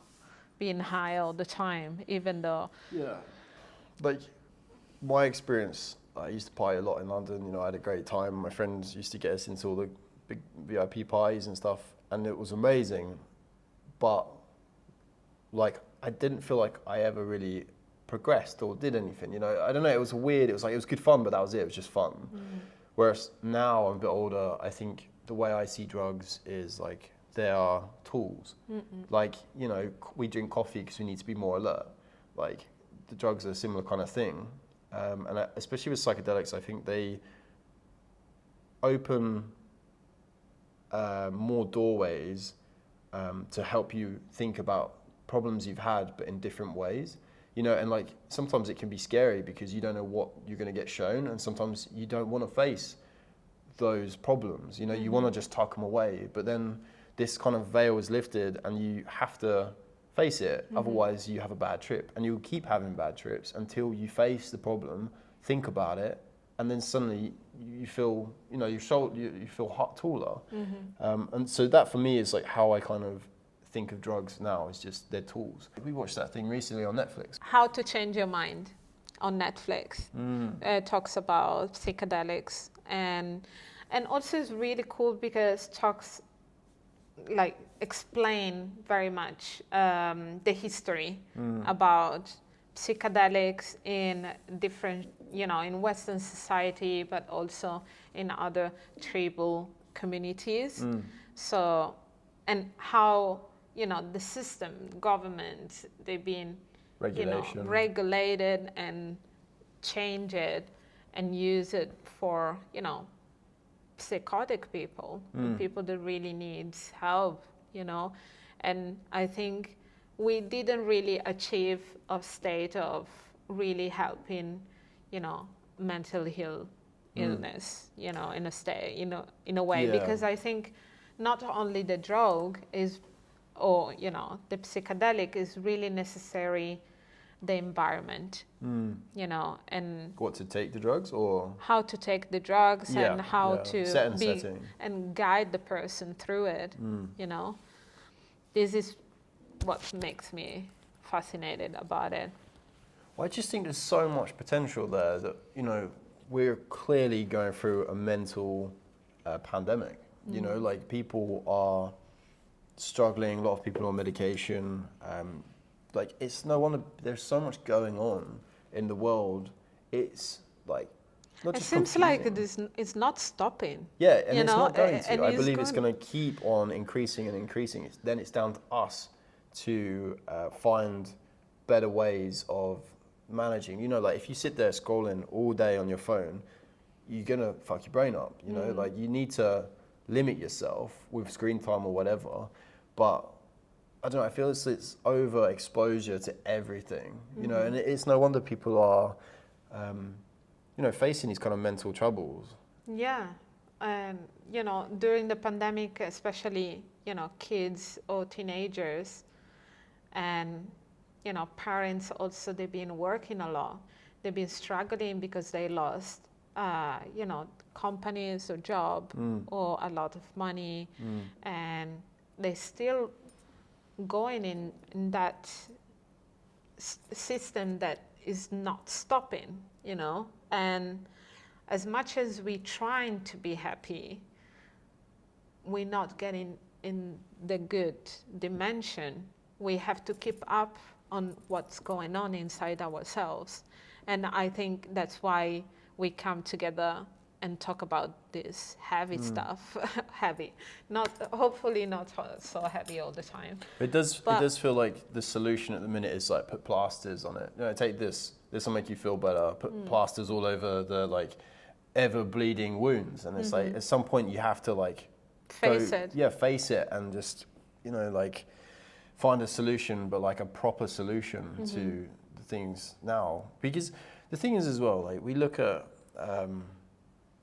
being high all the time, even though... Yeah. Like, my experience, I used to party a lot in London, you know, I had a great time. My friends used to get us into all the big VIP parties and stuff, and it was amazing. But, like, I didn't feel like I ever really progressed or did anything, you know. I don't know, it was weird. It was good fun, but that was it. It was just fun. Whereas now I'm a bit older, I think the way I see drugs is, like, they are tools. Like, you know, we drink coffee because we need to be more alert. Like, the drugs are a similar kind of thing. And especially with psychedelics, I think they open more doorways to help you think about problems you've had, but in different ways. You know, and like, sometimes it can be scary because you don't know what you're going to get shown, and sometimes you don't want to face those problems. You know, you want to just tuck them away, but then this kind of veil is lifted and you have to face it. Otherwise you have a bad trip, and you'll keep having bad trips until you face the problem, think about it, and then suddenly you feel, you know, you feel taller. And so that for me is like how I kind of think of drugs now, is just they're tools. We watched that thing recently on Netflix. How to Change Your Mind on Netflix. It talks about psychedelics, and also it's really cool because talks explain very much the history about psychedelics in different, in Western society, but also in other tribal communities. So, and how, the system, government, they've been, Regulation. regulated and change it and use it for, psychotic people, people that really needs help, and I think we didn't really achieve a state of really helping, mental illness, in a state, in a way, Yeah. because I think not only the drug is, or, the psychedelic is really necessary, the environment, and What, to take the drugs or? how to take the drugs Yeah, and how yeah. to Set and be setting. and guide the person through it. This is what makes me fascinated about it. Well, I just think there's so much potential there that, we're clearly going through a mental pandemic. Like people are struggling, a lot of people on medication. Like it's no wonder there's so much going on in the world. It's like not It just seems like confusing. it's not stopping. Yeah, and it's not going and to. I it's believe it's going to keep on increasing and increasing. Then it's down to us to find better ways of managing. Like if you sit there scrolling all day on your phone, you're going to fuck your brain up. Like you need to limit yourself with screen time or whatever. But I don't know, I feel it's overexposure to everything, and it's no wonder people are, facing these kind of mental troubles. Yeah, and during the pandemic, especially kids or teenagers, and parents also, they've been working a lot. They've been struggling because they lost, companies or job or a lot of money, and they still going in that system that is not stopping, and as much as we trying to be happy, we're not getting in the good dimension. We have to keep up on what's going on inside ourselves, and I think that's why we come together and talk about this heavy stuff. Heavy, hopefully not so heavy all the time. It does feel like the solution at the minute is like put plasters on it. Take this will make you feel better. Put plasters all over the like ever bleeding wounds, and it's like at some point you have to like Face it. Yeah, face it, and just like find a solution, but like a proper solution to the things now. Because the thing is as well, like we look at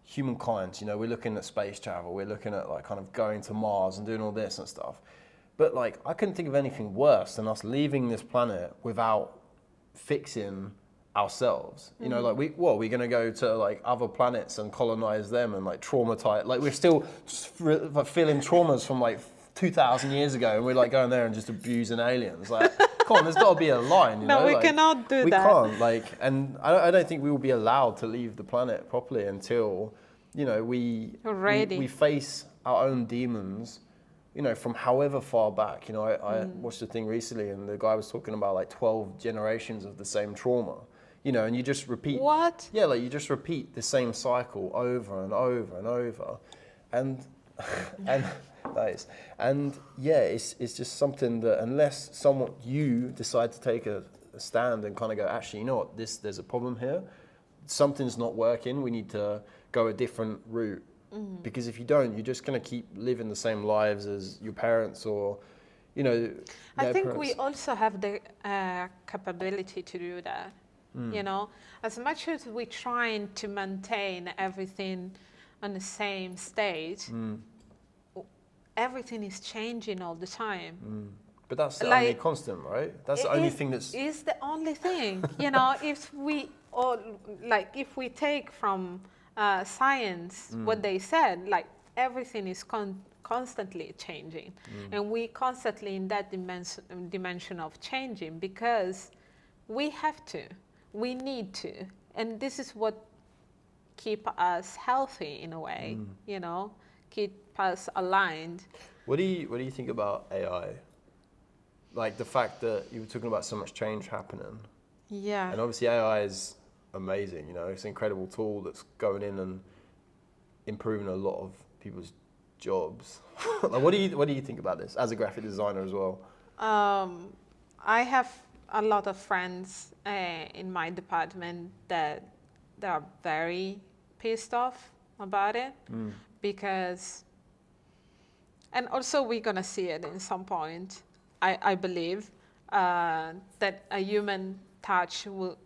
humankind, we're looking at space travel, we're looking at like kind of going to Mars and doing all this and stuff. But like I couldn't think of anything worse than us leaving this planet without fixing ourselves. Like we're going to go to like other planets and colonize them and like traumatize, like we're still feeling traumas from like 2,000 years ago, and we're like going there and just abusing aliens. Like, come on, there's got to be a line. No, we like, cannot do we that. We can't. Like, and I don't think we will be allowed to leave the planet properly until, we face our own demons, from however far back. I watched a thing recently, and the guy was talking about like 12 generations of the same trauma. And you just repeat. What? Yeah, like you just repeat the same cycle over and over and over, and nice. And yeah, it's just something that unless you decide to take a stand and kind of go, actually, you know what, there's a problem here. Something's not working. We need to go a different route. Because if you don't, you're just going to keep living the same lives as your parents or, I think parents. we also have the capability to do that. As much as we're trying to maintain everything on the same state, everything is changing all the time. But that's the Like, only constant, right? That's the only thing that's... It's the only thing. If we take from science what they said, like everything is constantly changing. And we constantly in that dimension of changing because we have to, we need to. And this is what keep us healthy in a way, keep us aligned. What do you think about AI? Like the fact that you were talking about so much change happening. Yeah. And obviously AI is amazing, you know, it's an incredible tool that's going in and improving a lot of people's jobs. Like, what do you think about this as a graphic designer as well? I have a lot of friends in my department that they are very pissed off about it because, and also we're gonna see it in some point. I believe that a human touch will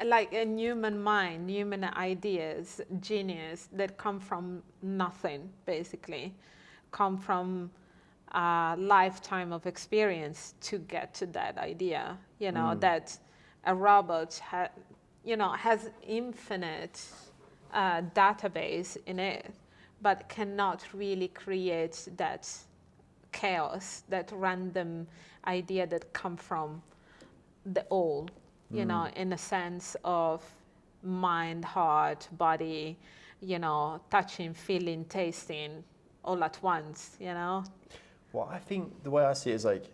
like a human mind, human ideas, genius that come from nothing, basically, come from a lifetime of experience to get to that idea. You know, that a robot has infinite database in it, but cannot really create that chaos, that random idea that come from the all, you know, in a sense of mind, heart, body, you know, touching, feeling, tasting all at once, you know. Well, I think the way I see it is like,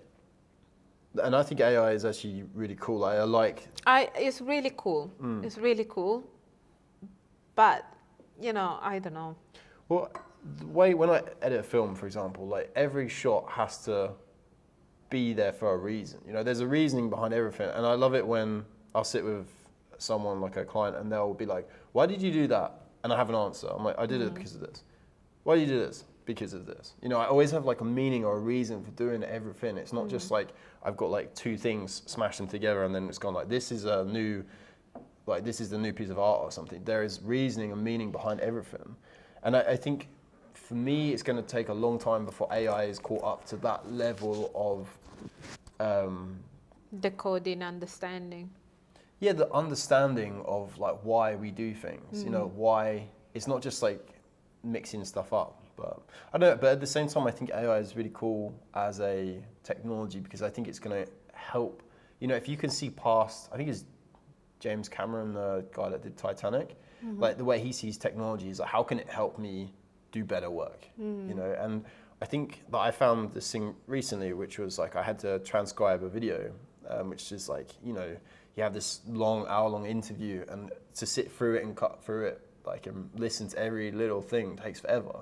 and I think AI is actually really cool. I like. It's really cool. It's really cool. But, you know, I don't know. Well, the way when I edit a film, for example, like every shot has to be there for a reason. You know, there's a reasoning behind everything, and I love it when I'll sit with someone like a client, and they'll be like, "Why did you do that?" And I have an answer. I'm like, "I did it because of this." "Why did you do this?" "Because of this." You know, I always have like a meaning or a reason for doing everything. It's not just like I've got like two things, smash them together, and then it's gone like this is a new, like this is the new piece of art or something. There is reasoning and meaning behind everything, and I think for me it's going to take a long time before AI is caught up to that level of Decoding, understanding. yeah, the understanding of like why we do things. You know, why it's not just like mixing stuff up. But I don't know, but at the same time I think AI is really cool as a technology because I think it's going to help. You know, if you can see past, I think it's James Cameron, the guy that did Titanic, like the way he sees technology is like, how can it help me do better work? You know, and I think that I found this thing recently, which was like I had to transcribe a video, which is like, you know, you have this long hour-long interview, and to sit through it and cut through it, like, and listen to every little thing takes forever.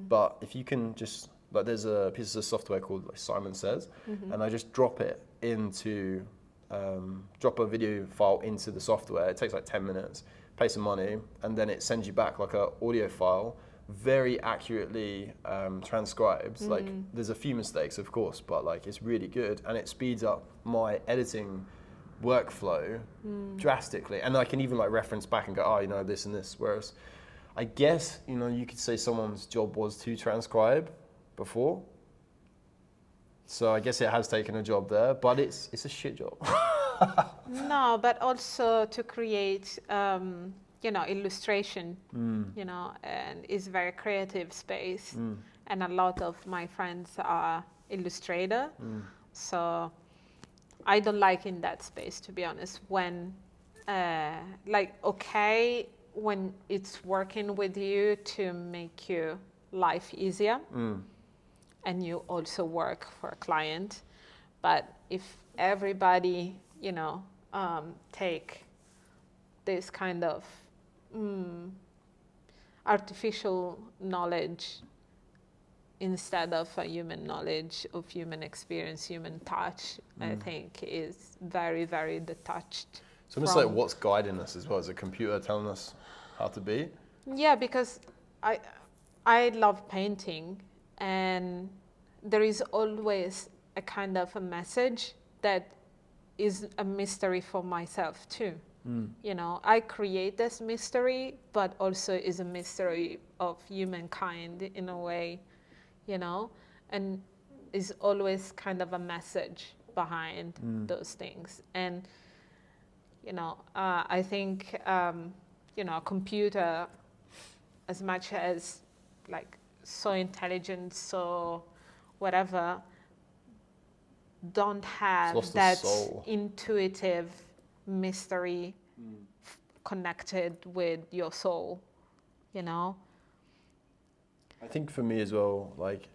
But if you can just, like, there's a piece of software called like Simon Says, and I just drop it into, drop a video file into the software. It takes like 10 minutes, pay some money, and then it sends you back like a audio file, very accurately transcribes. Like, there's a few mistakes, of course, but like it's really good, and it speeds up my editing workflow drastically. And I can even like reference back and go, oh, you know, this and this. Whereas I guess, you know, you could say someone's job was to transcribe before. So I guess it has taken a job there, but it's a shit job. No, but also to create, you know, illustration, you know, and it's very creative space. And a lot of my friends are illustrator. So I don't like in that space, to be honest, when, like, okay, when it's working with you to make your life easier, and you also work for a client. But if everybody, you know, take this kind of artificial knowledge instead of a human knowledge of human experience, human touch, I think is very, very detached. So almost like what's guiding us as well as a computer telling us how to be. Yeah, because I love painting, and there is always a kind of a message that is a mystery for myself too. You know, I create this mystery, but also is a mystery of humankind in a way, you know, and is always kind of a message behind those things. And, you know, I think, you know, a computer, as much as like so intelligent, so whatever, don't have lost that its soul. intuitive mystery connected with your soul, you know? I think for me as well, like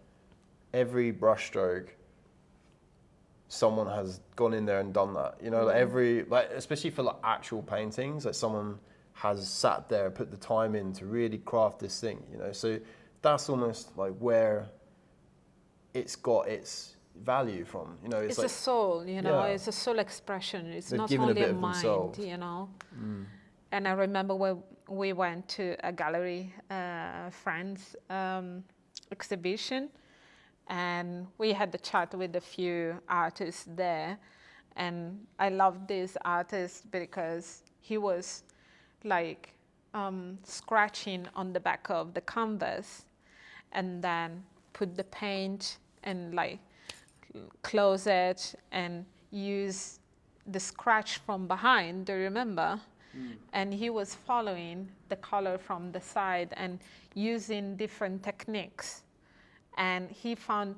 every brushstroke someone has gone in there and done that. You know, like especially for like actual paintings, like someone has sat there, put the time in to really craft this thing. You know, so that's almost like where it's got its value from. You know, It's like a soul, you know, Yeah. it's a soul expression. It's They've not given a only bit a of mind, themselves. you know. And I remember when we went to a gallery, friends exhibition, and we had the chat with a few artists there. And I loved this artist because he was like scratching on the back of the canvas and then put the paint and like close it and use the scratch from behind, do you remember? And he was following the color from the side and using different techniques. And he found,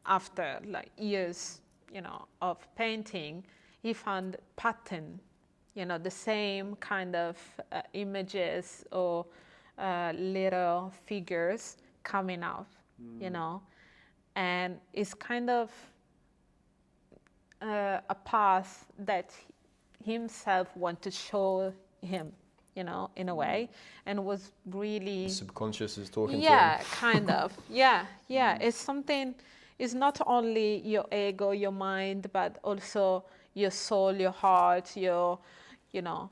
after like years, you know, of painting, he found pattern, you know, the same kind of images or little figures coming out, you know. And it's kind of a path that himself wanted to show him, you know, in a way, and was really the subconscious is talking to yeah, him. kind of. Yeah. It's something. It's not only your ego, your mind, but also your soul, your heart, your, you know,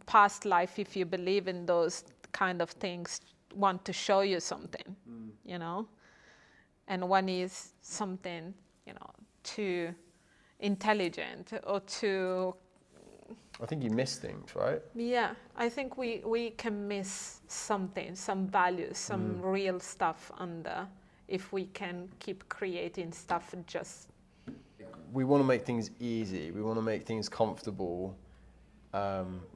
past life. If you believe in those kind of things, want to show you something, you know. And one is something, you know, too intelligent or too. I think you miss things, right? Yeah, I think we can miss something, some values, some real stuff under if we can keep creating stuff just. We want to make things easy. We want to make things comfortable,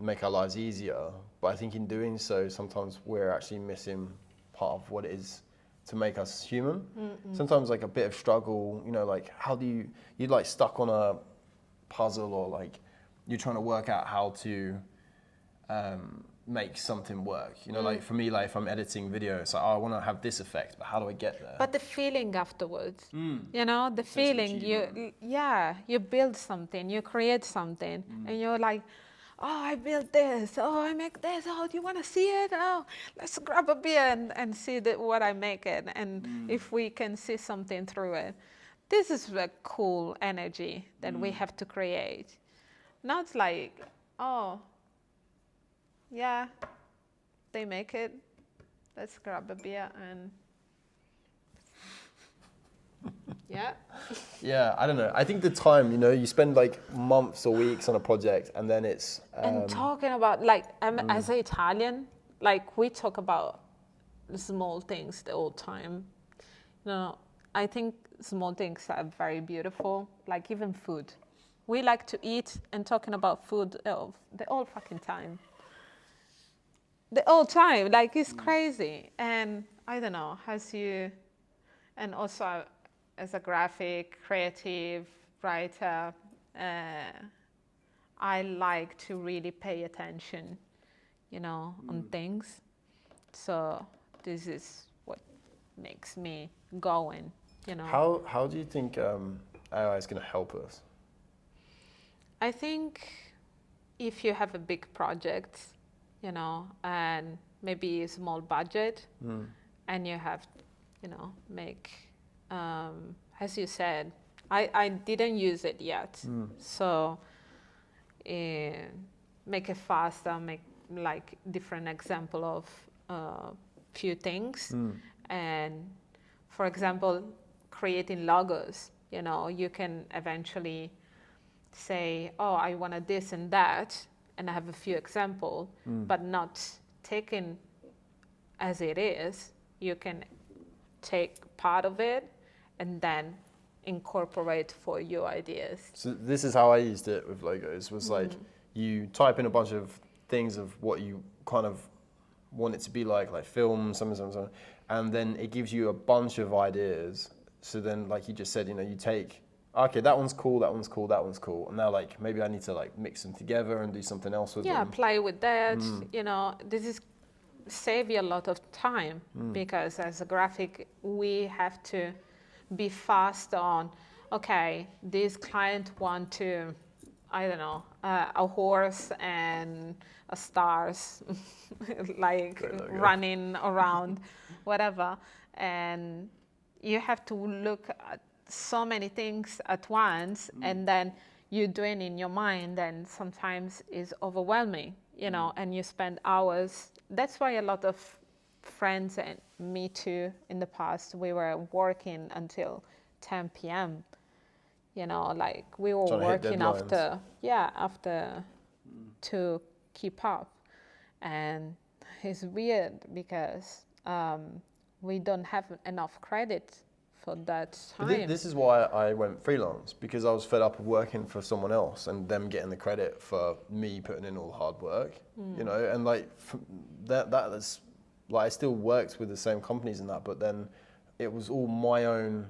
make our lives easier. But I think in doing so, sometimes we're actually missing part of what it is to make us human. Sometimes like a bit of struggle, you know, like how do you're like stuck on a puzzle or like you're trying to work out how to make something work. You know, like for me, like if I'm editing video, it's like, oh, I want to have this effect, but how do I get there? But the feeling afterwards, you know, the feeling you build something, you create something, and you're like, oh, I built this, oh, I make this, oh, do you want to see it? Oh, let's grab a beer and see what I make it. And if we can see something through it, this is a cool energy that we have to create. Not like, oh, yeah, they make it, let's grab a beer and yeah. Yeah, I don't know. I think the time, you know, you spend like months or weeks on a project and then it's... And talking about, like, as an Italian, like, we talk about small things the whole time. You know, I think small things are very beautiful, like even food. We like to eat and talking about food the whole fucking time. The whole time, like, it's crazy. And I don't know, and also as a graphic, creative writer, I like to really pay attention, you know, on things. So this is what makes me going, you know. How do you think AI is going to help us? I think if you have a big project, you know, and maybe a small budget, and you have, you know, make, as you said, I didn't use it yet. So make it faster, make like different example of few things. And for example, creating logos, you know, you can eventually say, oh, I wanted this and that, and I have a few examples, but not taken as it is. You can take part of it and then incorporate for your ideas. So this is how I used it with logos, was like you type in a bunch of things of what you kind of want it to be like film, something, and then it gives you a bunch of ideas. So then, like you just said, you know, you take, okay, that one's cool, that one's cool, that one's cool, and now like maybe I need to like mix them together and do something else with them. Yeah, play with that. You know, this is save you a lot of time because as a graphic, we have to be fast on, okay, this client want to, I don't know, a horse and a stars, like Great logo. running around, whatever. And you have to look at so many things at once, and then you doing in your mind, and sometimes is overwhelming, you know, and you spend hours. That's why a lot of friends and me too in the past, we were working until 10 p.m. You know, like we were Trying to hit working deadlines. after to keep up. And it's weird because we don't have enough credit for that But time. this is why I went freelance, because I was fed up of working for someone else and them getting the credit for me putting in all the hard work, you know, and like that's like I still worked with the same companies and that, but then it was all my own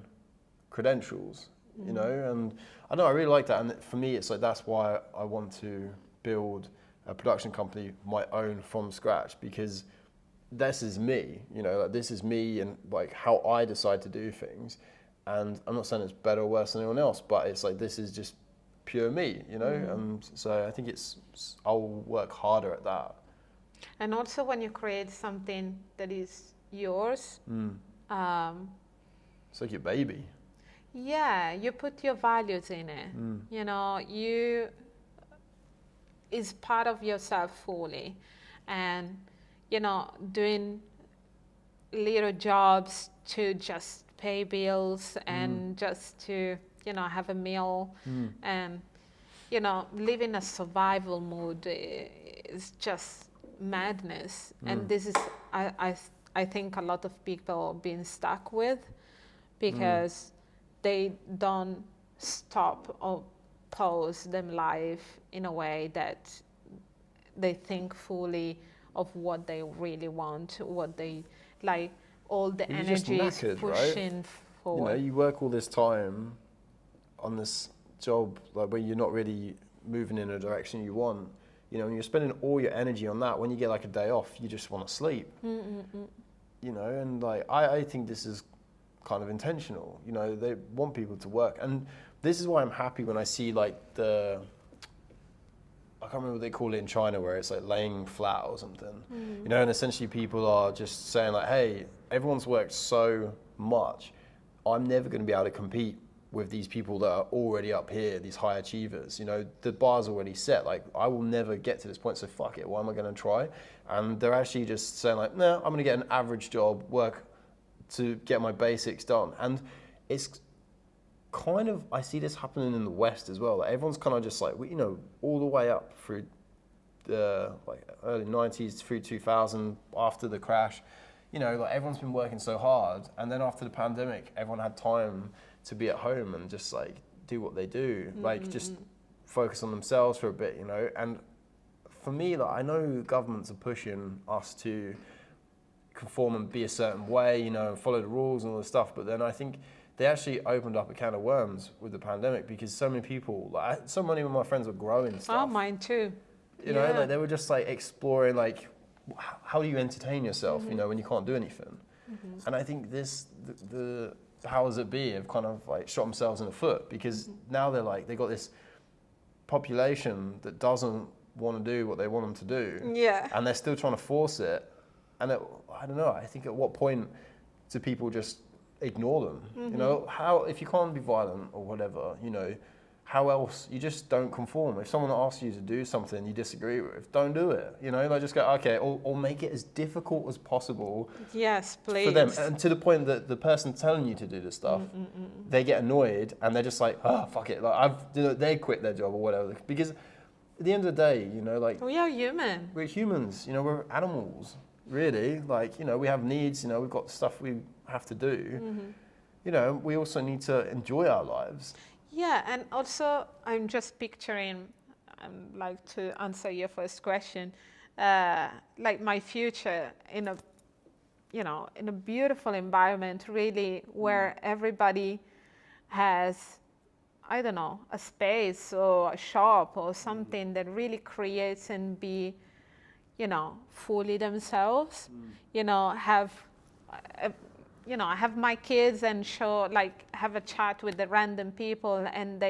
credentials, you know, and I know I really like that, and for me it's like that's why I want to build a production company my own from scratch, because this is me, you know, like this is me and like how I decide to do things. And I'm not saying it's better or worse than anyone else, but it's like this is just pure me, you know. And so I think I'll work harder at that. And also when you create something that is yours, It's like your baby. yeah, you put your values in it. You know, is part of yourself fully. And, you know, doing little jobs to just pay bills and just to, you know, have a meal and, you know, live in a survival mood is just madness. And this is, I think a lot of people being stuck with, because they don't stop or pause them life in a way that they think fully of what they really want, what they like, all the You're just energy is knackered, right? pushing You know, forward. you work all this time on this job, like where you're not really moving in a direction you want. You know, and you're spending all your energy on that. When you get like a day off, you just want to sleep. You know, and like I think this is kind of intentional. You know, they want people to work, and this is why I'm happy when I see like I can't remember what they call it in China, where it's like laying flat or something. You know, and essentially people are just saying like, hey, everyone's worked so much, I'm never going to be able to compete with these people that are already up here, these high achievers. You know, the bar's already set. Like, I will never get to this point, so fuck it. Why am I going to try? And they're actually just saying like, no, I'm going to get an average job, work to get my basics done. And it's kind of, I see this happening in the West as well. Like, everyone's kind of just like, you know, all the way up through the like early 90s through 2000, after the crash. You know, like everyone's been working so hard, and then after the pandemic, everyone had time to be at home and just like do what they do, like just focus on themselves for a bit, you know. And for me, like I know governments are pushing us to conform and be a certain way, you know, and follow the rules and all this stuff, but then I think they actually opened up a can of worms with the pandemic, because so many people, like so many of my friends were growing stuff. Oh, mine too. You know, like they were just like exploring, like, how do you entertain yourself, you know, when you can't do anything? And I think the powers that be have kind of like shot themselves in the foot, because now they're like, they got this population that doesn't want to do what they want them to do. Yeah. And they're still trying to force it. And I don't know, I think at what point do people just ignore them? You know, how, if you can't be violent or whatever, you know, how else? You just don't conform. If someone asks you to do something you disagree with, don't do it. You know, like just go, okay, or make it as difficult as possible Yes, please. for them. And to the point that the person telling you to do this stuff, they get annoyed and they're just like, oh, fuck it. Like they quit their job or whatever. Because at the end of the day, you know, like We are human. we're humans, you know, we're animals, really. Like, you know, we have needs, you know, we've got stuff we have to do. You know, we also need to enjoy our lives. Yeah, and also I'm just picturing, like to answer your first question, like my future in a, you know, in a beautiful environment, really, where everybody has, I don't know, a space or a shop or something that really creates and be, you know, fully themselves, you know, have, you know, I have my kids and have a chat with the random people, and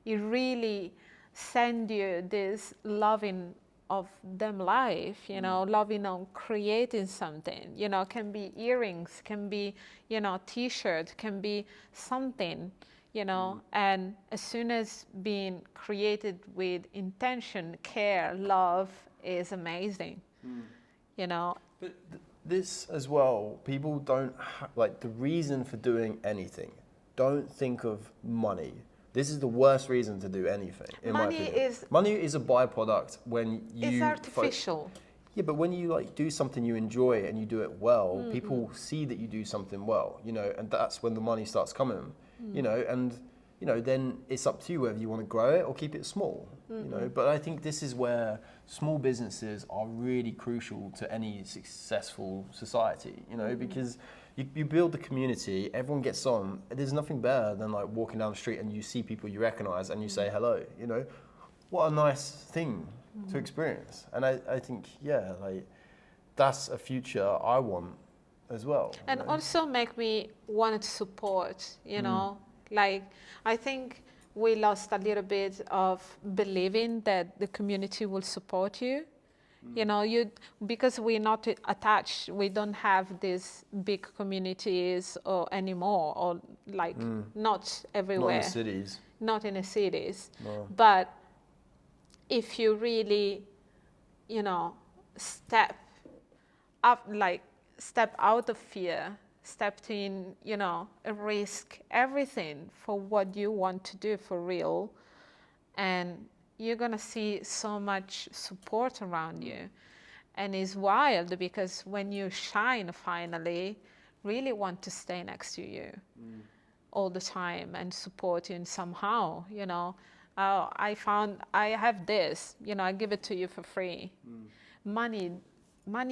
you really send you this loving of them life, you know, loving on creating something, you know, can be earrings, can be, you know, t-shirt, can be something, you know, and as soon as being created with intention, care, love is amazing, you know. But this as well, people don't like the reason for doing anything. Don't think of money. This is the worst reason to do anything, in my opinion. Money is a byproduct when you... It's artificial. Yeah, but when you like do something you enjoy and you do it well, people see that you do something well, you know, and that's when the money starts coming, you know, and, you know, then it's up to you whether you want to grow it or keep it small, you know. But I think this is where small businesses are really crucial to any successful society, you know, because you build the community, everyone gets on. There's nothing better than like walking down the street and you see people you recognize and you say hello, you know. What a nice thing to experience. And I think, yeah, like that's a future I want as well. And you know? also make me want to support, you know, like I think we lost a little bit of believing that the community will support you. You know, because we're not attached, we don't have these big communities anymore, or like not everywhere. Not in the cities. Not in the cities. No. But if you really, you know, step out of fear, stepped in, you know, risk everything for what you want to do for real, and you're going to see so much support around you. And it's wild because when you shine finally, really want to stay next to you all the time and support you in somehow, you know. I found I have this, you know, I give it to you for free. Money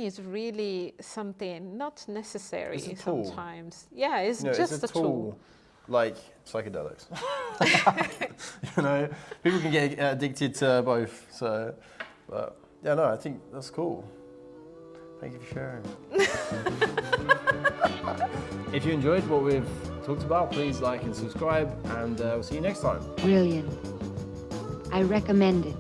is really something not necessary sometimes. Yeah, it's just a tool. Like psychedelics. You know, people can get addicted to both. So, but yeah, no, I think that's cool. Thank you for sharing. If you enjoyed what we've talked about, please like and subscribe, and we'll see you next time. Brilliant. I recommend it.